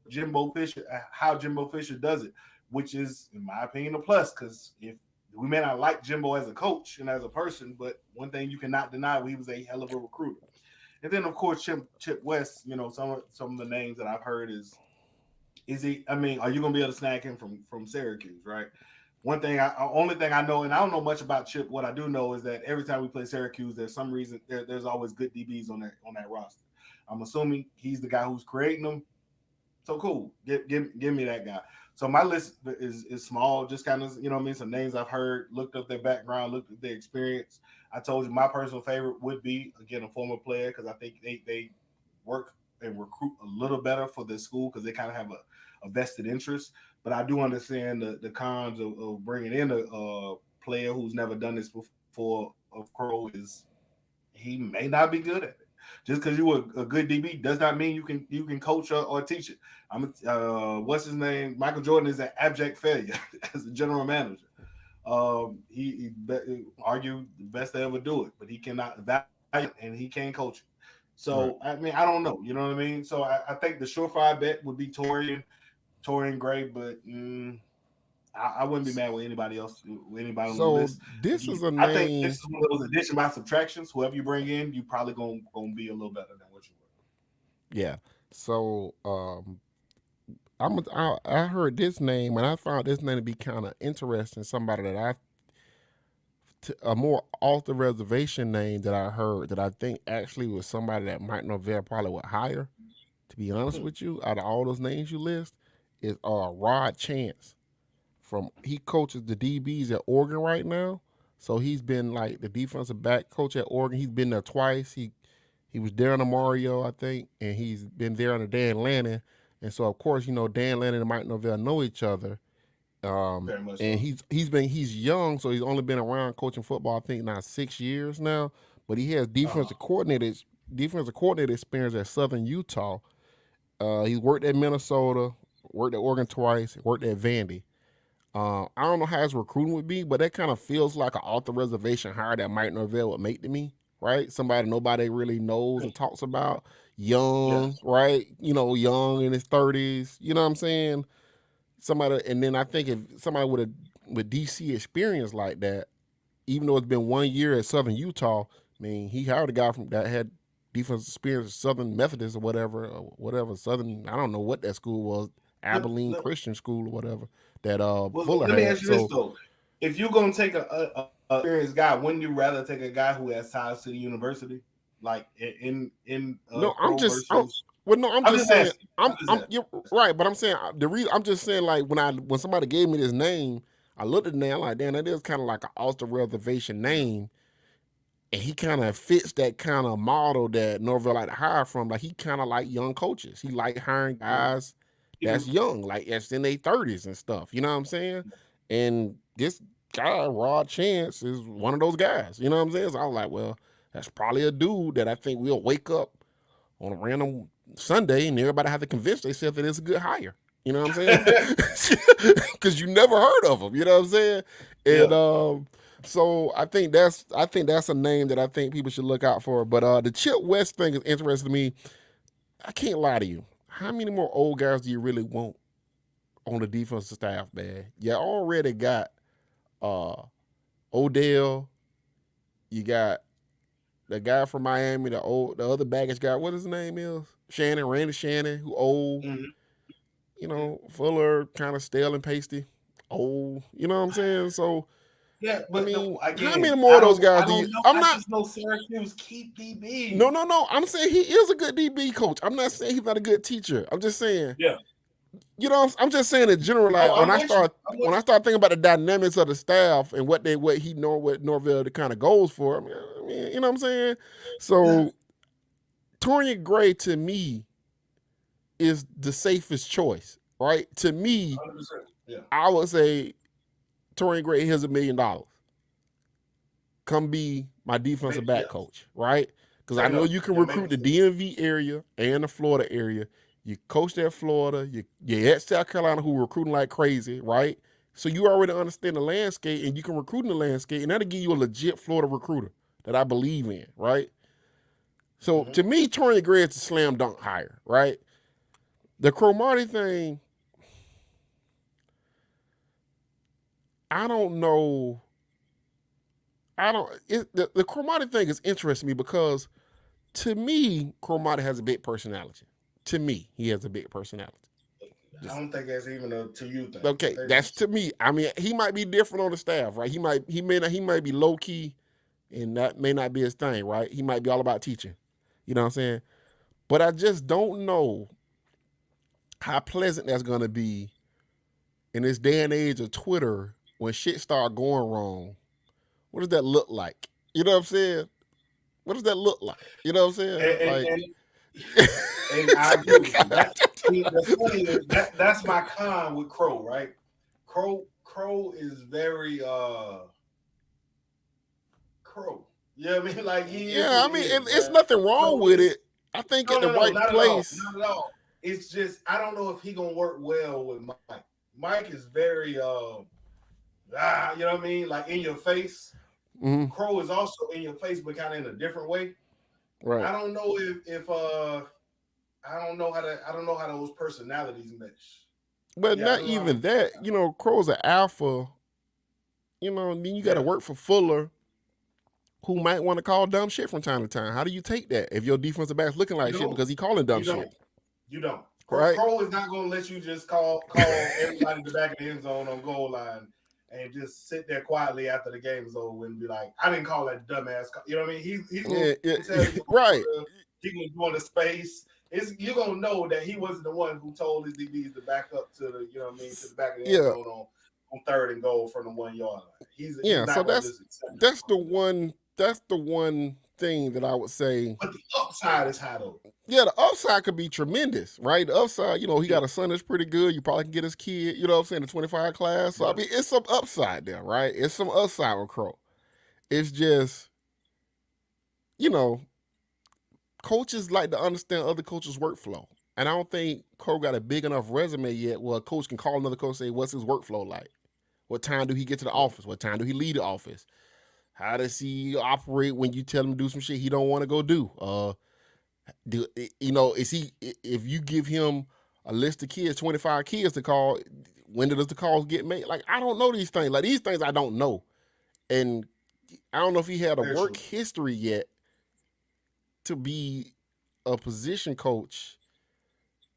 Jimbo Fisher, how Jimbo Fisher does it, which is, in my opinion, a plus because if we may not like Jimbo as a coach and as a person, but one thing you cannot deny, he was a hell of a recruiter. And then, of course, Chip West, you know, some of the names that I've heard is he, I mean, are you going to be able to snag him from Syracuse, right? Only thing I know, and I don't know much about Chip, what I do know is that every time we play Syracuse, there's some reason there's always good DBs on that roster. I'm assuming he's the guy who's creating them. So cool. Give me that guy. So my list is small, just kind of, some names I've heard, looked up their background, looked at their experience. I told you my personal favorite would be, again, a former player, because I think they work and recruit a little better for the school because they kind of have a vested interest. But I do understand the cons of bringing in a player who's never done this before. Of Crow is he may not be good at it. Just because you were a good DB does not mean you can coach or teach it. What's his name? Michael Jordan is an abject failure as a general manager. He argue the best to ever do it, but he cannot evaluate and he can't coach it. So right. I mean, I don't know. You know what I mean? So I think the surefire bet would be Torian Gray, but I wouldn't be mad with anybody else, with anybody on the list. This is a name. I think this is one of those addition by subtractions. Whoever you bring in, you probably gonna be a little better than what you were. Yeah. So I heard this name and I found this name to be kind of interesting. Somebody that a more off the reservation name that I heard that I think actually was somebody that Mike Norvell probably would hire. To be honest with you, out of all those names you list, is Rod Chance. He coaches the DBs at Oregon right now, so he's been like the defensive back coach at Oregon. He's been there twice. He was there under Mario, I think, and he's been there under Dan Lanning. And so of course, Dan Lanning and Mike Norvell know each other. Very much and so. he's young, so he's only been around coaching football, I think, now 6 years now. But he has defensive coordinator experience at Southern Utah. He's worked at Minnesota, worked at Oregon twice, worked at Vandy. I don't know how his recruiting would be, but that kind of feels like an off the reservation hire that Mike Norvell would make to me, right? Somebody nobody really knows or talks about. Young, yes. Right? Young in his 30s. You know what I'm saying? Somebody, and then I think if somebody with DC experience like that, even though it's been 1 year at Southern Utah, I mean, he hired a guy that had defensive experience at Southern Methodist or whatever Southern, I don't know what that school was, Abilene Christian School or whatever. That Fuller let me had. ask you this though: if you're gonna take a experienced guy, wouldn't you rather take a guy who has ties to the university, like in no? I'm just saying. You're right, but I'm saying the reason I'm just saying like when somebody gave me this name, I looked at the name like, damn, that is kind of like an off the reservation name, and he kind of fits that kind of model that Norvell like to hire from. Like he kind of like young coaches. He like hiring guys that's young, like that's in their 30s and stuff. You know what I'm saying? And this guy, Rod Chance, is one of those guys. You know what I'm saying? So I was like, well, that's probably a dude that I think we'll wake up on a random Sunday and everybody have to convince themselves that it's a good hire. You know what I'm saying? Because you never heard of him. You know what I'm saying? And so I think that's a name that I think people should look out for. But the Chip West thing is interesting to me. I can't lie to you. How many more old guys do you really want on the defensive staff, man? You already got Odell. You got the guy from Miami, the other baggage guy. What his name is? Randy Shannon, who old. Mm-hmm. Fuller, kind of stale and pasty, old. You know what I'm saying? So. Yeah, but I mean, how many more of those guys do you? I just know Syracuse keep DB. No. I'm saying he is a good DB coach. I'm not saying he's not a good teacher. I'm just saying. Yeah. I'm just saying in general. Like when I start thinking about the dynamics of the staff and what Norvell kind of goes for. I mean, you know what I'm saying? So, Torian Gray to me is the safest choice, right? To me, 100%. I would say. Torian Gray, here's $1 million. Come be my defensive back coach, right? Because I know you can recruit the DMV area and the Florida area. You coach at Florida. You're at South Carolina, who are recruiting like crazy, right? So you already understand the landscape, and you can recruit in the landscape, and that'll give you a legit Florida recruiter that I believe in, right? So to me, Torian Gray is a slam dunk hire, right? The Cromartie thing, I don't know. The Cromartie thing is interesting to me because, to me, Cromartie has a big personality. To me, he has a big personality. I don't think that's even a to you thing. Okay, that's to me. I mean, he might be different on the staff, right? He might be low key, and that may not be his thing, right? He might be all about teaching. You know what I'm saying? But I just don't know how pleasant that's going to be in this day and age of Twitter, when shit start going wrong, what does that look like? You know what I'm saying? What does that look like? You know what I'm saying? And and I agree with you. The funny is that's my con with Crow, right? Crow is very Crow. You know what I mean? Like he is yeah, who I he mean, is, it's man. nothing wrong Crow with is it. I think at the no, right not at all. place. Not at all. It's just I don't know if he gonna work well with Mike. Mike is very you know what I mean? Like in your face. Mm-hmm. Crow is also in your face, but kind of in a different way. Right. I don't know if I don't know how those personalities mesh. But Yeah, I not don't know how to even explain that. Crow's an alpha. Then you got to Yeah, work for Fuller, who might want to call dumb shit from time to time. How do you take that if your defensive back's looking you like shit don't. because he calling dumb You shit? don't. You don't. Right? Crow is not going to let you just call everybody in the back of the end zone on goal line and just sit there quietly after the game is over and be like, I didn't call that dumbass. You know what I mean? He's going Yeah, to tell you. right. He's going to go into space. You're going to know that he wasn't the one who told his DBs to back up to the, you know what I mean, to the back of the end Yeah. zone on 3rd and goal from the 1 yard line. He's Yeah. not So going to just accept that's the one thing that I would say. But the upside is high though. Yeah, the upside could be tremendous, right? The upside, he got a son that's pretty good. You probably can get his kid, you know what I'm saying, the 25 class. So, I mean, it's some upside there, right? It's some upside with Crow. It's just, coaches like to understand other coaches' workflow. And I don't think Crow got a big enough resume yet where a coach can call another coach and say, what's his workflow like? What time do he get to the office? What time do he leave the office? How does he operate when you tell him to do some shit he don't want to go do? Is he, if you give him a list of kids, 25 kids to call, when does the calls get made? Like, I don't know these things. Like, these things I don't know. And I don't know if he had a work history yet to be a position coach,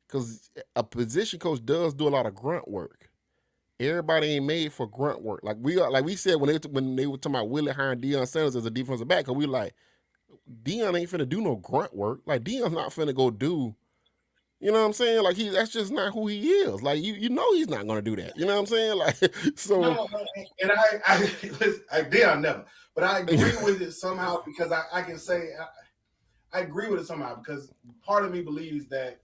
because a position coach does do a lot of grunt work. Everybody ain't made for grunt work. Like we said when they were talking about Willie hiring Deion Sanders as a defensive back, because we like, Deion ain't finna do no grunt work. Like, Deion's not finna go do, you know what I'm saying? Like, that's just not who he is. Like, you know he's not gonna do that. You know what I'm saying? Like, so. No, and I Deion never, but I agree with it somehow because I can say I agree with it somehow because part of me believes that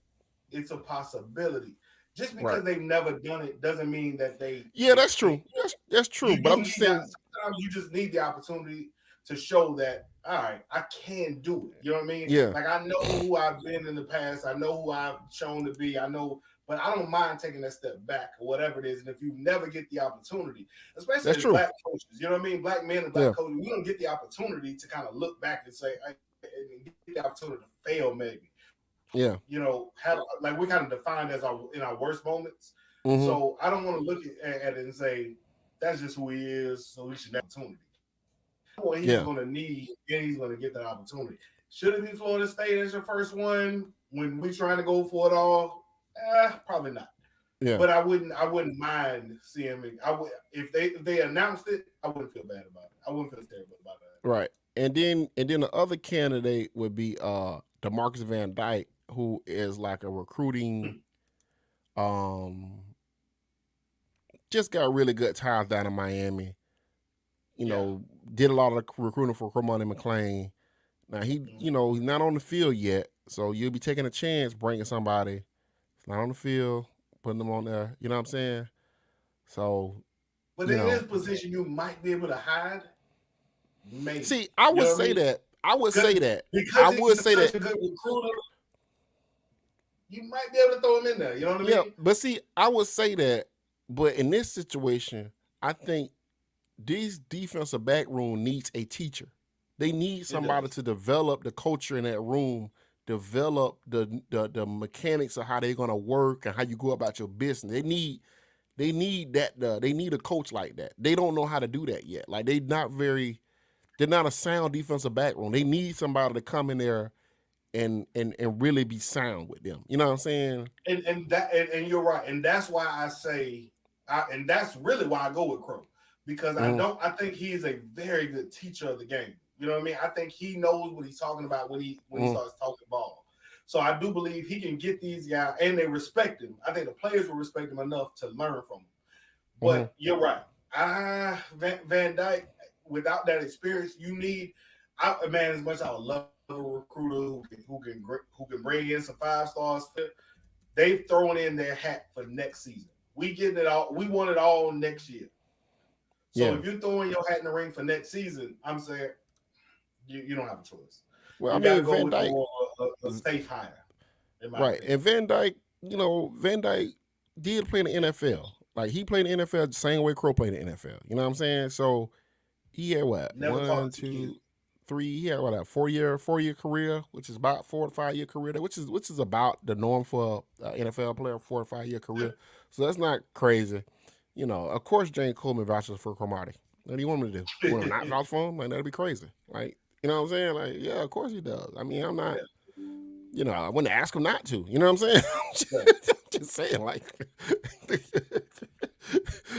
it's a possibility. Just because they've never done it doesn't mean that they. Yeah, that's true. That's true. But I'm just saying, sometimes you just need the opportunity to show that, all right, I can do it. You know what I mean? Yeah. Like, I know who I've been in the past. I know who I've shown to be. I know, but I don't mind taking that step back or whatever it is. And if you never get the opportunity, especially as black coaches, you know what I mean? Black men and black coaches, we don't get the opportunity to kind of look back and say, get the opportunity to fail maybe. Yeah. Like we're kind of defined as in our worst moments. Mm-hmm. So I don't want to look at it and say, that's just who he is, so he should have opportunity. What he's going to need, and he's going to get that opportunity. Should it be Florida State as your first one when we're trying to go for it all? Probably not. Yeah. But I wouldn't mind seeing him. If they announced it, I wouldn't feel bad about it. I wouldn't feel terrible about that. Right. And then the other candidate would be DeMarcus Van Dyke, who is like a recruiting, just got really good ties down in Miami. Did a lot of recruiting for Cromwell McClain. Now he's not on the field yet, so you'll be taking a chance bringing somebody not on the field, putting them on there. You know what I'm saying? So, but in this position, you might be able to hide. Maybe. See, I would say that. I would say that. Because I would say that. A good recruiter, you might be able to throw him in there. You know what I mean? Yeah, but see, I would say that. But in this situation, I think this defensive back room needs a teacher. They need somebody to develop the culture in that room, develop the mechanics of how they're gonna work and how you go about your business. They need that. They need a coach like that. They don't know how to do that yet. Like, they're not a sound defensive back room. They need somebody to come in there and really be sound with them. You know what I'm saying? And you're right. And that's why I say, and that's really why I go with Crow. Because I think he's a very good teacher of the game. You know what I mean? I think he knows what he's talking about when he starts talking ball. So I do believe he can get these guys, and they respect him. I think the players will respect him enough to learn from him. But you're right. Van Dyke, without that experience, you need. Man, as much as I would love a recruiter who can bring in some 5 stars, they've thrown in their hat for next season. We getting it all. We want it all next year. So if you're throwing your hat in the ring for next season, I'm saying you don't have a choice. Well, you got to go Van with Dyke, more a safe hire. Right, opinion. And Van Dyke, Van Dyke did play in the NFL. Like he played in the NFL the same way Crow played in the NFL. You know what I'm saying? So he had what? Never 1, 2, 3. He had what, a 4-year career, which is about 4 to 5 year career, which is about the norm for an NFL player, 4 to 5 year career. So that's not crazy. Of course, Jane Coleman vouches for Cromartie. What do you want me to do? You want to not vouch for him? Like, that'd be crazy. Like, you know what I'm saying? Like, yeah, of course he does. I mean, I'm not. I wouldn't ask him not to. You know what I'm saying? Just saying, like.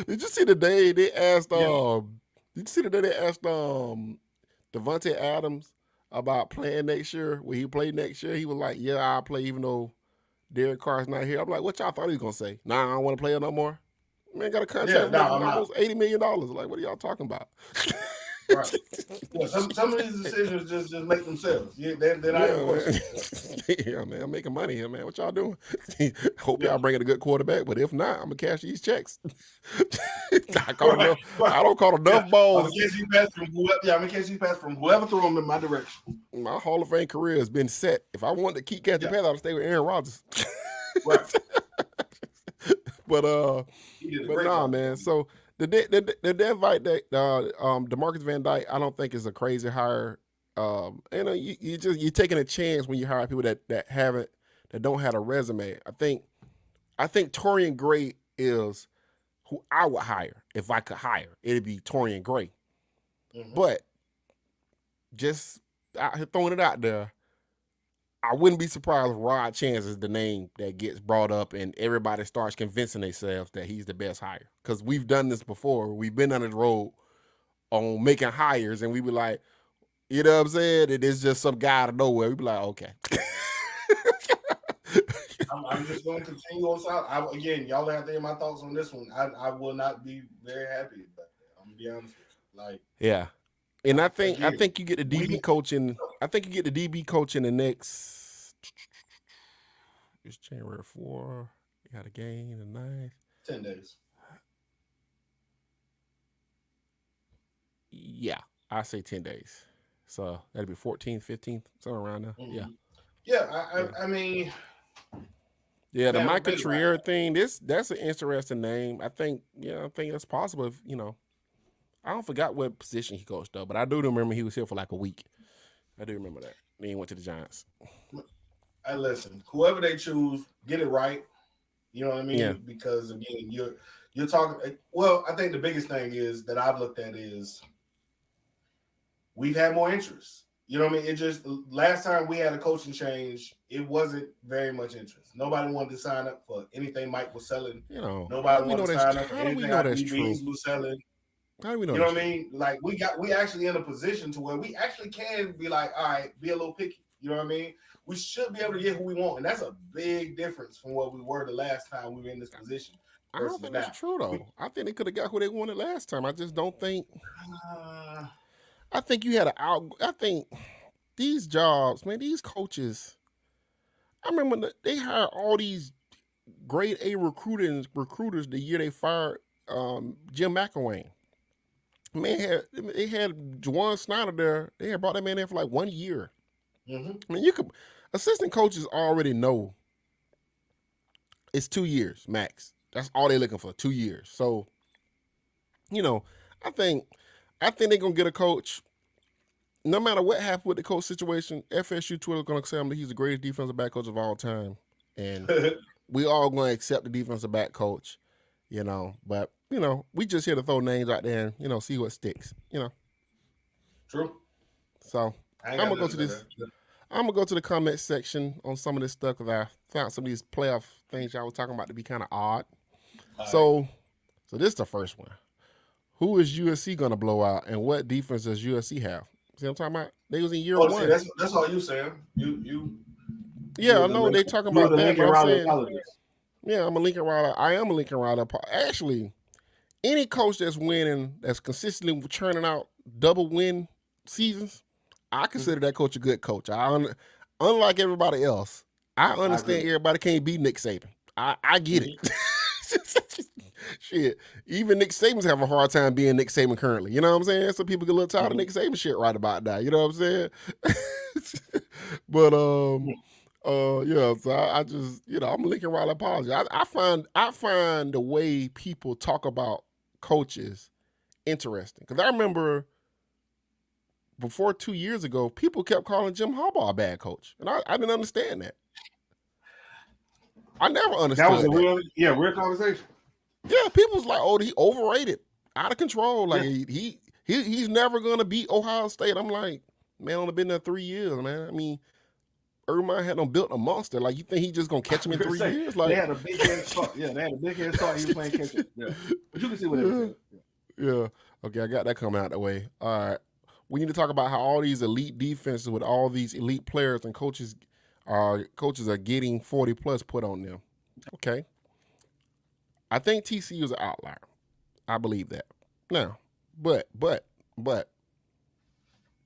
Did you see the day they asked? Did you see the day they asked Devontae Adams about playing next year? When he played next year, he was like, "Yeah, I'll play even though Derek Carr's not here." I'm like, "What y'all thought he was gonna say? Nah, I don't want to play no more." Man got a contract almost $80 million. Like, what are y'all talking about? Right. Yeah, some of these decisions just make themselves. Yeah, they're not in question. Yeah, man, I'm making money here, man. What y'all doing? Hope y'all bringing a good quarterback, but if not, I'm gonna cash these checks. I don't call enough balls. I'm gonna catch you pass from whoever threw them in my direction. My Hall of Fame career has been set. If I wanted to keep catching passes, I'd stay with Aaron Rodgers. Right. But nah, man. So the invite that DeMarcus Van Dyke, I don't think is a crazy hire. You're taking a chance when you hire people that don't have a resume. I think Torian Gray is who I would hire if I could hire. It'd be Torian Gray. Mm-hmm. But just throwing it out there, I wouldn't be surprised if Rod Chance is the name that gets brought up and everybody starts convincing themselves that he's the best hire. Because we've done this before. We've been on the road on making hires and we be like, you know what I'm saying? It is just some guy out of nowhere. We be like, okay. I'm just going to continue on south. Again, y'all have to hear my thoughts on this one. I will not be very happy about that. I'm going to be honest with you. Like, yeah. And I think you get the DB coaching. I think you get the DB coach in the next. It's January 4. You got a game the 9th. 10 days. Yeah, I say 10 days. So that'd be 14th, 15th, somewhere around there. Mm-hmm. Yeah. Yeah, I mean. Yeah, the Michael Trier thing. That's an interesting name. I think that's possible. If I don't forgot what position he coached though, but I do remember he was here for like a week. I do remember that. Then he went to the Giants. Hey, listen, whoever they choose, get it right. You know what I mean? Yeah. Because again, you're talking. Well, I think the biggest thing is that I've looked at is we've had more interest. You know what I mean? It just last time we had a coaching change, it wasn't very much interest. Nobody wanted to sign up for anything Mike was selling. Nobody wanted to sign up for anything Beans was selling. How do we know? You know what I mean? Like we actually in a position to where we actually can be like, all right, be a little picky. You know what I mean? We should be able to get who we want, and that's a big difference from what we were the last time we were in this position. I don't think that's true though. I think they could have got who they wanted last time. I just don't think. I think you had I think these jobs, man, these coaches. I remember they hired all these grade A recruiters the year they fired Jim McElwain. Man, they had Juwan Snyder there. They had brought that man in for like 1 year. Mm-hmm. I mean, assistant coaches already know it's 2 years max. That's all they're looking for, 2 years. So, I think they're gonna get a coach. No matter what happened with the coach situation, FSU Twitter is gonna say he's the greatest defensive back coach of all time, and we all gonna accept the defensive back coach. But we just here to throw names out there and see what sticks. True. So I'm gonna go to this. I'm gonna go to the comment section on some of this stuff because I found some of these playoff things y'all was talking about to be kind of odd. So this is the first one. Who is USC gonna blow out, and what defense does USC have? See what I'm talking about? They was in year one. See, that's all you saying. You. Yeah, I know they talking about that. But I'm saying, yeah, I'm a Lincoln Riley. I am a Lincoln Riley. Actually, any coach that's winning, that's consistently churning out double win seasons, I consider that coach a good coach. Unlike everybody else, I understand everybody can't be Nick Saban. I get it. Shit, even Nick Saban's having a hard time being Nick Saban currently. You know what I'm saying? Some people get a little tired of Nick Saban shit right about now. You know what I'm saying? But yeah. So I just, I'm a Lincoln Riley apology. I find the way people talk about coaches interesting, because I remember before 2 years ago, people kept calling Jim Harbaugh a bad coach, and I didn't understand that. I never understood that. Was a real conversation. Yeah, people was like, "Oh, he overrated, out of control. Like he's never gonna beat Ohio State." I'm like, man, only been there 3 years, man. I mean, Urban had built a monster. Like, you think he just gonna catch him in 3 years? Like, they had a big head start. Yeah, they had a big head start. He was playing catch up. Yeah, but you can see what they were saying. Yeah. Okay, I got that coming out the way. All right, we need to talk about how all these elite defenses with all these elite players and coaches are getting 40 plus put on them. Okay. I think TCU is an outlier. I believe that. Now, but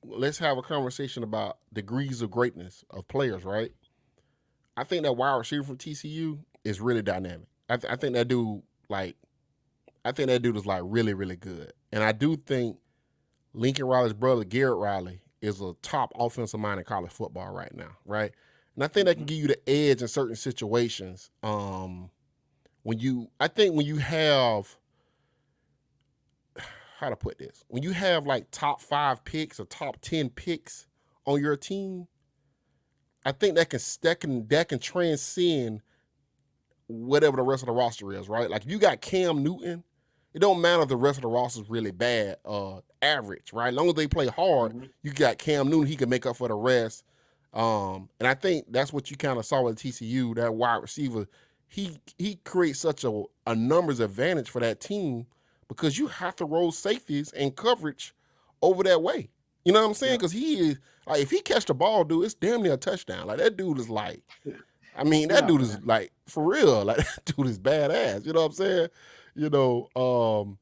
let's have a conversation about degrees of greatness of players, right? I think that wide receiver from TCU is really dynamic. I think that dude is like really, really good. And I do think Lincoln Riley's brother, Garrett Riley, is a top offensive mind in college football right now, right? And I think that can give you the edge in certain situations. When you have, how to put this, when you have like top 5 picks or top 10 picks on your team, I think that can transcend whatever the rest of the roster is, right? Like, if you got Cam Newton, it don't matter if the rest of the roster is really bad, average, right? As long as they play hard, you got Cam Newton, he can make up for the rest. And I think that's what you kind of saw with TCU, that wide receiver. He creates such a numbers advantage for that team, because you have to roll safeties and coverage over that way. You know what I'm saying? Because he is, like, if he catch the ball, dude, it's damn near a touchdown. Like, that dude is like, I mean, that dude is like, for real, like, that dude is badass. You know what I'm saying?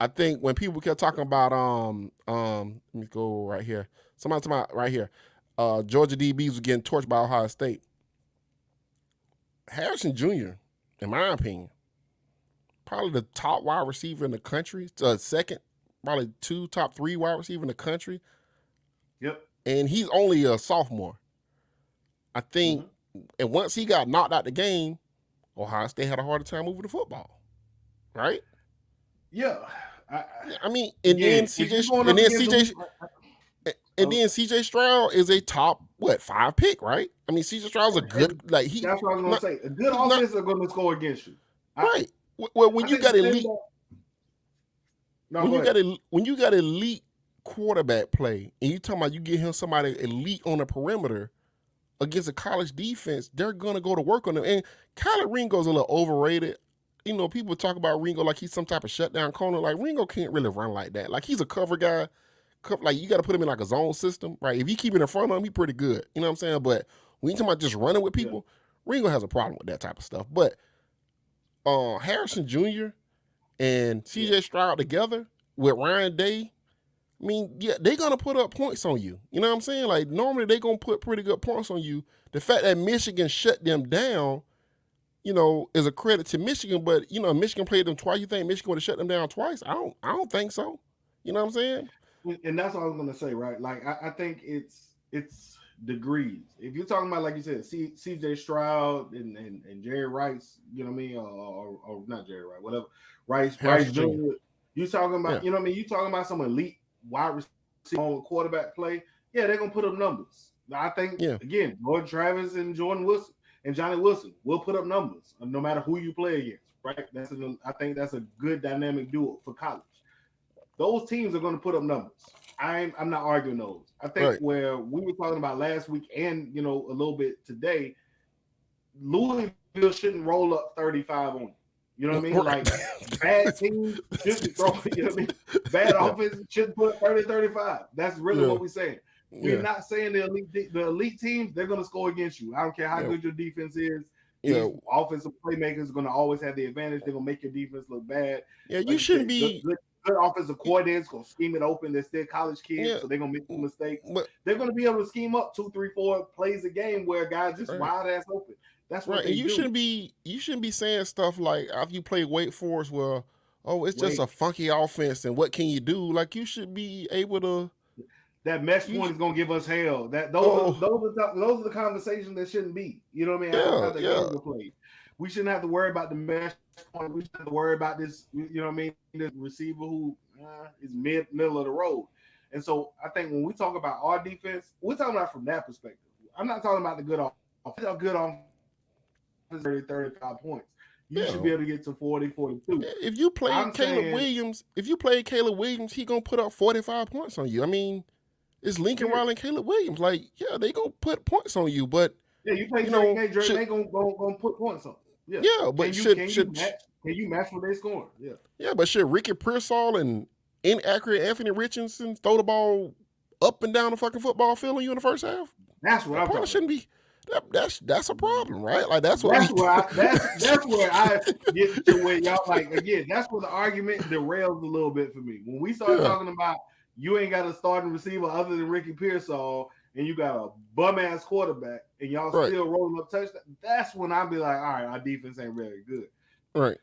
I think when people kept talking about, let me go right here. Somebody talking about right here. Georgia DBs was getting torched by Ohio State. Harrison Jr., in my opinion, probably the top wide receiver in the country. Second, probably top 3 wide receiver in the country. Yep. And he's only a sophomore. I think, and once he got knocked out the game, Ohio State had a harder time moving the football. Right? Yeah. I mean, and then CJ Stroud is a top 5 pick, right? I mean, CJ Stroud's a good, like, he. That's what I was gonna say. A good offense are gonna score against you. Right. Well, when you got elite, when you got elite quarterback play, and you talking about you get him somebody elite on the perimeter against a college defense, they're gonna go to work on them. And Kyler Ringo's a little overrated. People talk about Ringo like he's some type of shutdown corner. Like, Ringo can't really run like that. Like, he's a cover guy. Like, you got to put him in like a zone system, right? If you keep it in front of him, he's pretty good. You know what I'm saying? But when you talking about just running with people, Ringo has a problem with that type of stuff. But Harrison Jr. and CJ Stroud together with Ryan Day, I mean, yeah, they're going to put up points on you. You know what I'm saying? Like, normally they're going to put pretty good points on you. The fact that Michigan shut them down, is a credit to Michigan. But, Michigan played them twice. You think Michigan would have shut them down twice? I don't think so. You know what I'm saying? And that's what I was gonna say, right? Like, I think it's degrees. If you're talking about, like you said, CJ Stroud and Jerry Rice, you know what I mean, or not Jerry Rice, whatever, Rice Jr. You talking about, you know what I mean? You talking about some elite wide receiver on quarterback play? Yeah, they're gonna put up numbers. I think again, Jordan Travis and Jordan Woodson and Johnny Wilson will put up numbers, no matter who you play against, right? I think that's a good dynamic duo for college. Those teams are going to put up numbers. I'm not arguing those. I think where we were talking about last week and, a little bit today, Louisville shouldn't roll up 35 on you. You know what I mean? Like, bad teams shouldn't throw, you know what I mean? Bad offense shouldn't put 30, 35. That's really what we're saying. We're not saying the elite teams, they're going to score against you. I don't care how good your defense is. These Yeah, offensive playmakers are going to always have the advantage. They're going to make your defense look bad. yeah. Like You you shouldn't said, be. good offensive coordinators going to scheme it open. They're still college kids, Yeah, so they're going to make some mistakes. but They're going to be able to scheme up 2, 3, 4 plays a game where guys just right, wide ass open. That's what right. And they you do. shouldn't be. You shouldn't be saying stuff like after you play Wake Forest, well, oh, it's just Wait, a funky offense, and what can you do? Like you should be able to. that mesh You point is going to give us hell. That oh those are the conversations that shouldn't be. You know what I mean? yeah, After the yeah, games are played, we shouldn't have to worry about the mesh point. We shouldn't have to worry about this. You know what I mean? The receiver who is middle of the road. And so I think when we talk about our defense, we're talking about from that perspective. I'm not talking about the good offense. A good offense, 30, 35 points. You should yeah. be able to get to 40, 42. If you play I'm Caleb saying, Williams, he gonna put up 45 points on you. I mean, it's Lincoln yeah, Riley and Caleb Williams. Like, yeah, they gonna put points on you, but yeah, you play you Drake. know, Hey, Drake should ain't gonna put points on. Yeah. yeah, but Can you can you match can you match what they scoring? Yeah. yeah, but should Ricky Pearsall and inaccurate Anthony Richardson throw the ball up and down the fucking football field on you in the first half? That's what That I'm probably talking shouldn't about. be. That's a problem, right? Like that's what That's we. where I get to where y'all like again. That's where the argument derails a little bit for me. When we start Yeah, talking about you ain't got a starting receiver other than Ricky Pearsall, and you got a bum ass quarterback, and y'all right, still rolling up touchdowns. That's when I'll be like, all right, our defense ain't really good. right,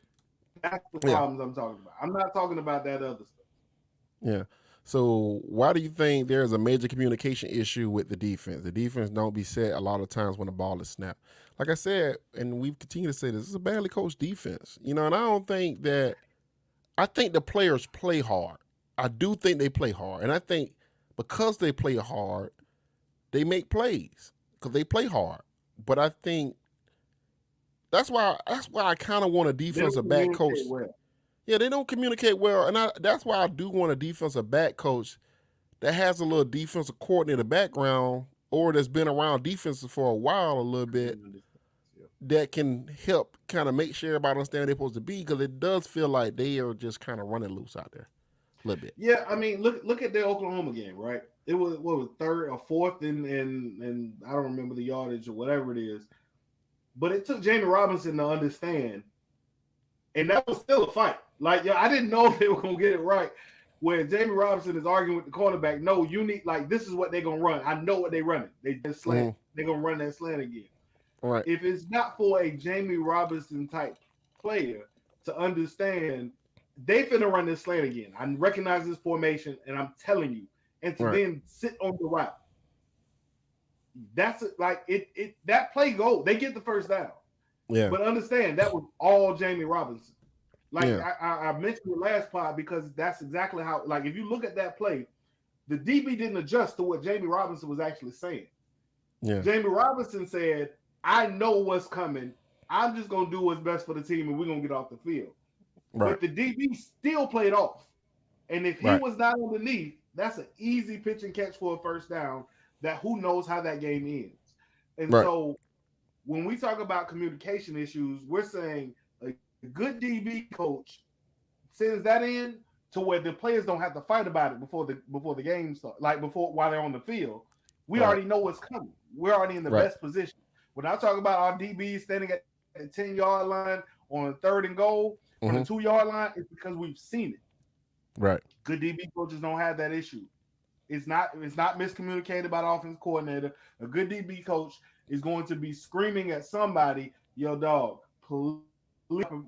That's the yeah, problems I'm talking about. I'm not talking about that other stuff. yeah. So why do you think there's a major communication issue with the defense? The defense don't be set a lot of times when the ball is snapped. Like I said, and we continue to say this is a badly coached defense. You know, and I don't think that. I think the players play hard. I do think they play hard, and I think because they play hard, they make plays because they play hard. But I think that's why I kind of want a They don't defensive back coach. communicate well. Yeah, they don't communicate well, and that's why I do want a defensive back coach that has a little defensive coordinator background or that's been around defenses for a while a little bit Yeah. that can help kind of make sure everybody understand they're supposed to be because it does feel like they are just kind of running loose out there a little bit. Yeah, I mean, look at the Oklahoma game, right? It was what was third or fourth, and I don't remember the yardage or whatever it is, but it took Jamie Robinson to understand, and that was still a fight. Like, I didn't know if they were gonna get it right. Where Jamie Robinson is arguing with the cornerback, no, you need like this is what they're gonna run. I know what they're running. They just slant. Mm-hmm. They're gonna run that slant again. Right. If it's not for a Jamie Robinson type player to understand they finna run this slant again. I recognize this formation, and I'm telling you, and to then sit on the route. That's like it that play goal. They get the first down. Yeah. But understand that was all Jamie Robinson. Like Yeah. I mentioned the last part because that's exactly how. Like if you look at that play, the DB didn't adjust to what Jamie Robinson was actually saying. Yeah. Jamie Robinson said, "I know what's coming. I'm just gonna do what's best for the team, and we're gonna get off the field." Right. But the DB still played off. And if he was not underneath, that's an easy pitch and catch for a first down that who knows how that game ends. And so when we talk about communication issues, we're saying a good DB coach sends that in to where the players don't have to fight about it before the game starts, like while they're on the field. We already know what's coming. We're already in the best position. When I talk about our DBs standing at the 10-yard line on 3rd and goal, from the 2-yard line, it's because we've seen it. Right. Good DB coaches don't have that issue. It's not miscommunicated by the offense coordinator. A good DB coach is going to be screaming at somebody, "Yo, dog, please,"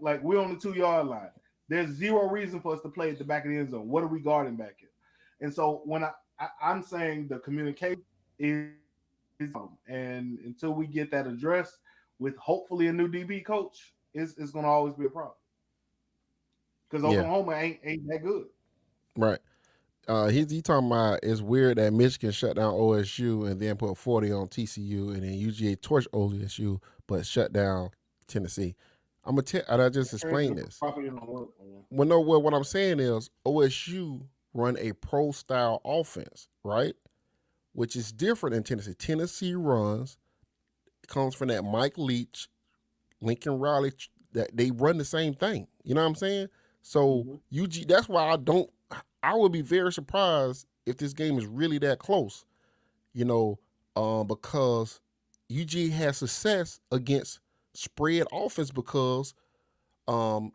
like we're on the 2-yard line. There's zero reason for us to play at the back of the end zone. What are we guarding back here? And so when I'm saying the communication is and until we get that addressed with hopefully a new DB coach, it's going to always be a problem. Because Oklahoma ain't that good. Right. He talking about it's weird that Michigan shut down OSU and then put 40 on TCU and then UGA torched OSU but shut down Tennessee. I just explained this. Well, no, what I'm saying is OSU run a pro style offense, right? Which is different than Tennessee. Tennessee comes from that Mike Leach, Lincoln Riley, that they run the same thing. You know what I'm saying? So that's why I would be very surprised if this game is really that close, because UG has success against spread offense because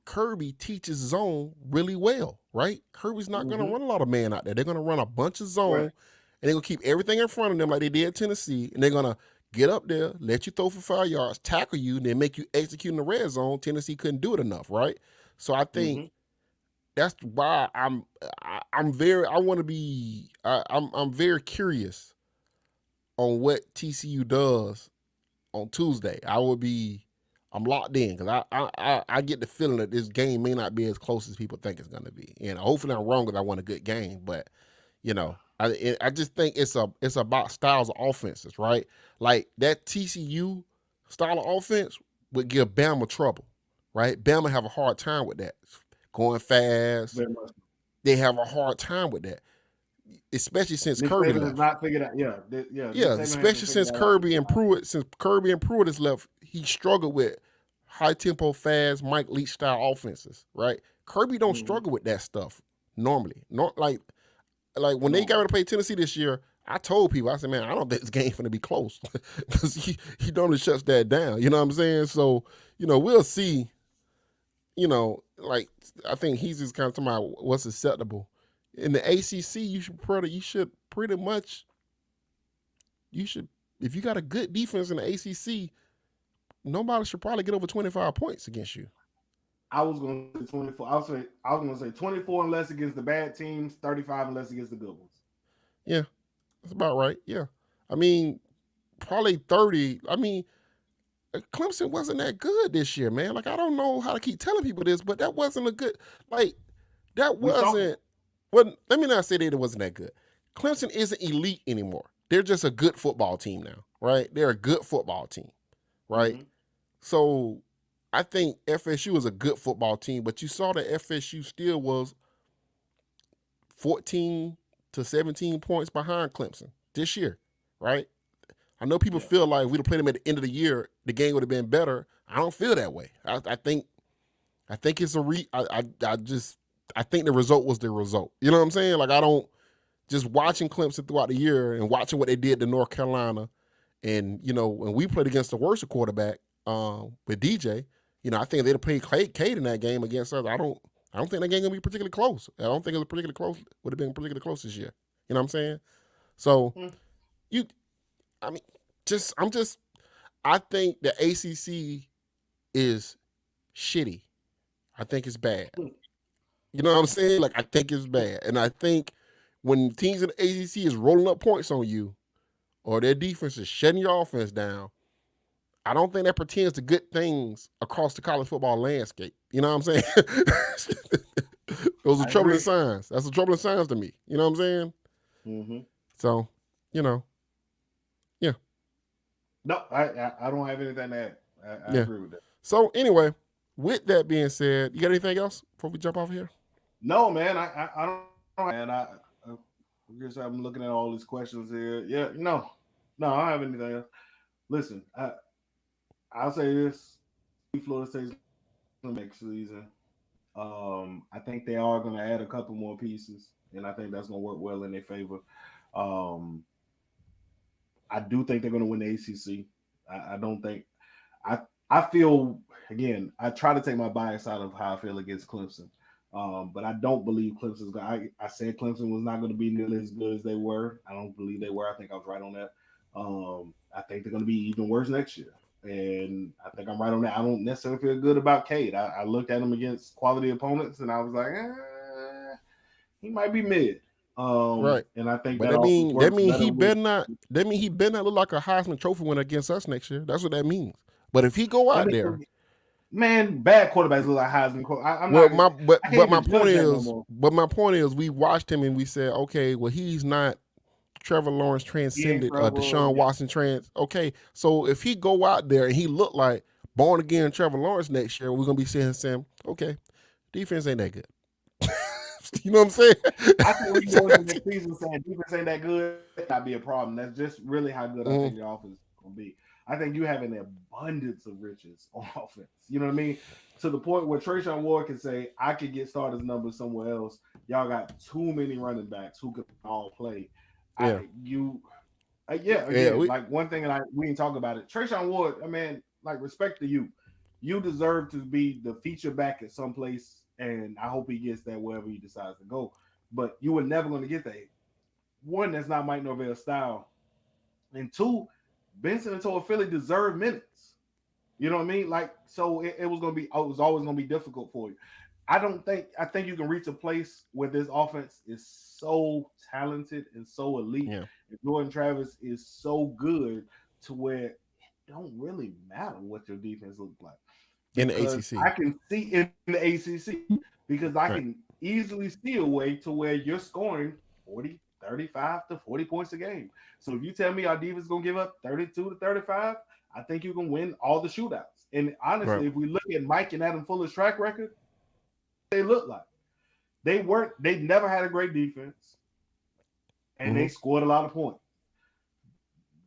Kirby teaches zone really well, right? Kirby's not going to run a lot of man out there. They're going to run a bunch of zone, and they're going to keep everything in front of them like they did at Tennessee, and they're going to get up there, let you throw for 5 yards, tackle you, and then make you execute in the red zone. Tennessee couldn't do it enough, right? So I think that's why I'm very curious on what TCU does on Tuesday. I'm locked in because I get the feeling that this game may not be as close as people think it's going to be, and hopefully I'm wrong because I want a good game. But I just think it's about styles of offenses, right? Like that TCU style of offense would give Bama trouble, right? Bama have a hard time with that, going fast. They have a hard time with that, especially since Kirby left. Not figured out. Especially since Kirby and Pruitt has left, he struggled with high tempo, fast Mike Leach style offenses, right? Kirby don't struggle with that stuff normally. Not like when they got ready to play Tennessee this year, I told people, I said, man, I don't think this game's going to be close because he normally shuts that down. You know what I'm saying? So, we'll see. I think he's just kind of talking about what's acceptable. In the ACC, if you got a good defense in the ACC, nobody should probably get over 25 points against you. I was going to say 24. I was going to say 24 unless against the bad teams, 35 unless against the good ones. Yeah, that's about right. Yeah. I mean, probably 30. I mean, Clemson wasn't that good this year, man. Like, I don't know how to keep telling people this, but that wasn't a good, that wasn't, well, let me not say that it wasn't that good. Clemson isn't elite anymore. They're just a good football team now, right? They're a good football team, right? So I think FSU is a good football team, but you saw that FSU still was 14 to 17 points behind Clemson this year, right? I know people feel like if we'd have played them at the end of the year, the game would have been better. I don't feel that way. I think it's I think the result was the result. You know what I'm saying? Like, I don't, just watching Clemson throughout the year and watching what they did to North Carolina, and when we played against the worst quarterback with DJ, I think they'd have played Cade in that game against us. I don't think that game gonna be particularly close. I don't think it was particularly close. Would have been particularly close this year. You know what I'm saying? So I think the ACC is shitty. I think it's bad. You know what I'm saying? Like, I think it's bad. And I think when teams in the ACC is rolling up points on you, or their defense is shutting your offense down, I don't think that pretends to good things across the college football landscape. You know what I'm saying? Those are troubling signs. That's a troubling signs to me. You know what I'm saying? So, yeah. No, I don't have anything to add. I agree with that. So, anyway, with that being said, you got anything else before we jump off here? No, man. I don't. And I guess I'm looking at all these questions here. Yeah, no, I don't have anything else. Listen, I'll say this: Florida State's next season. I think they are going to add a couple more pieces, and I think that's going to work well in their favor. I do think they're going to win the ACC. I don't think. I feel, again, I try to take my bias out of how I feel against Clemson. But I don't believe Clemson's going. I said Clemson was not going to be nearly as good as they were. I don't believe they were. I think I was right on that. I think they're going to be even worse next year. And I think I'm right on that. I don't necessarily feel good about Cade. I looked at him against quality opponents, and I was like, he might be mid. Right. And I think that mean he better not look like a Heisman Trophy winner against us next year. That's what that means. But if he go out there, man, bad quarterbacks look like Heisman. My point is, we watched him and we said, okay, well, he's not Trevor Lawrence transcended, Deshaun Watson okay, so if he go out there and he look like born again Trevor Lawrence next year, we're gonna be saying, okay, defense ain't that good. You know what I'm saying? I think when you go into the season saying defense ain't that good, that not be a problem. That's just really how good I think your offense is gonna be. I think you have an abundance of riches on offense. You know what I mean? To the point where Trayshawn Ward can say, I could get starters numbers somewhere else. Y'all got too many running backs who could all play. Yeah. Like one thing, and we didn't talk about it. Trayshawn Ward, I mean, Like, respect to you. You deserve to be the feature back at some place, and I hope he gets that wherever he decides to go. But you were never going to get that. One, that's not Mike Norvell's style, and two, Benson and Toa Philly deserve minutes. You know what I mean? Like, so it was going to be, it was always going to be difficult for you. I think you can reach a place where this offense is so talented and so elite. Yeah. And Jordan Travis is so good to where it don't really matter what your defense looks like. In the ACC. I can see in the ACC because I can easily see a way to where you're scoring 40, 35 to 40 points a game. So if you tell me our defense is going to give up 32 to 35, I think you can win all the shootouts. And honestly, if we look at Mike and Adam Fuller's track record, they look like they never had a great defense, and they scored a lot of points.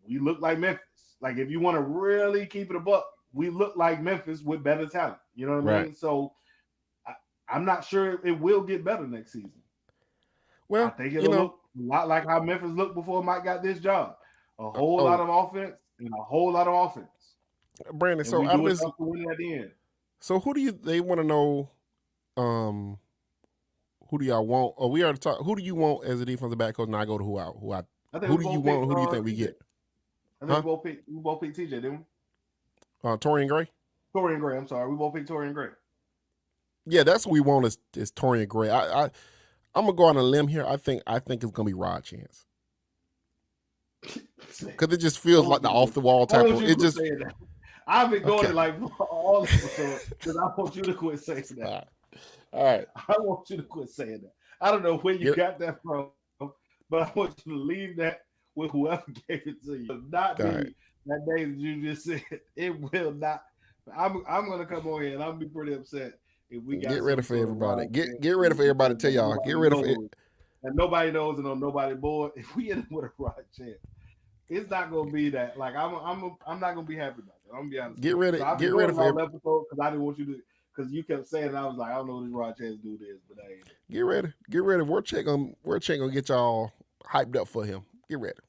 We look like Memphis. Like, if you want to really keep it a buck, we look like Memphis with better talent. You know what I mean? So I'm not sure it will get better next season. Well, I think it'll look a lot like how Memphis looked before Mike got this job. A whole lot of offense and a whole lot of offense. Brandon, and so out of this, at the end. So they want to know who do y'all want? Oh, we already talked. Who do you want as a defensive back coach? Now I go to who do you want? Who do you think we get? I think we both picked TJ, didn't we? Torian Gray? Torian Gray, I'm sorry. We both picked Torian Gray. Yeah, that's what we want is Torian Gray. I'm gonna go on a limb here. I think it's gonna be Rod Chance. Because it just feels like the off the wall type of it just I've been going to like all episodes because I want you to quit saying that. All right. I want you to quit saying that. I don't know where you got that from, but I want you to leave that with whoever gave it to you. Not me. That day that you just said it will not. I'm gonna come on here and I'm gonna be pretty upset if we got get ready for everybody. Get ready for everybody to tell y'all. Get ready for it. And nobody knows it on nobody board. If we end up with a Rod Chance, it's not gonna be that. Like I'm not gonna be happy about that. I'm gonna be honest. Get ready. So get ready for every episode because I didn't want you to. Because you kept saying, I was like, I don't know what this Rod Chance dude is, but I ain't. Get ready. Get ready. We're checking gonna get y'all hyped up for him. Get ready.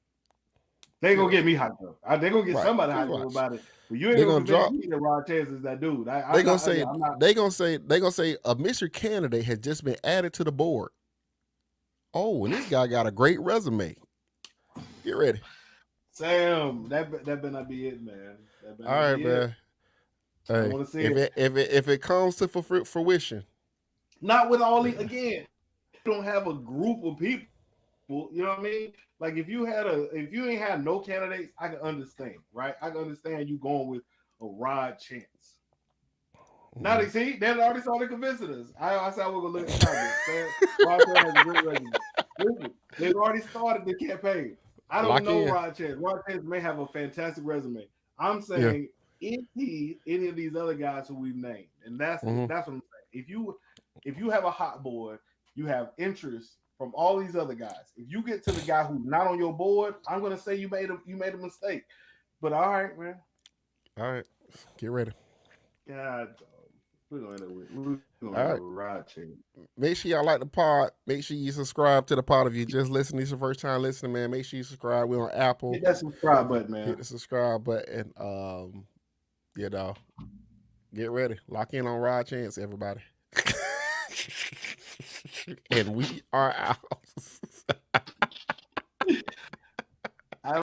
They gonna get me hyped up. They gonna get somebody hyped up about it. But you ain't gonna drop me that Rod Chance is that dude. They gonna say a Mr. candidate has just been added to the board. Oh, and this guy got a great resume. Get ready. Sam, that better not be it, man. All right, man. Hey, I want to see if it comes to fruition. Not with all these again. You don't have a group of people. You know what I mean? Like if you ain't had no candidates, I can understand, right? I can understand you going with a Rod Chance. Now they see they already started convincing us. I said we're gonna look at the comments. Rod Chance has a great resume. Listen, they've already started the campaign. I don't know Rod Chance. Rod Chance may have a fantastic resume. I'm saying is he any of these other guys who we've named? And that's what I'm saying. If you have a hot board, you have interest from all these other guys. If you get to the guy who's not on your board, I'm gonna say you made a mistake. But all right, man. All right, get ready. God, we're gonna end up with Rod Chance. Make sure y'all like the pod. Make sure you subscribe to the pod. If you just listening, this is your first time listening, man. Make sure you subscribe. We're on Apple. Hit that subscribe button, man. Hit the subscribe button. Get ready. Lock in on Rod Chance, everybody. And we are out.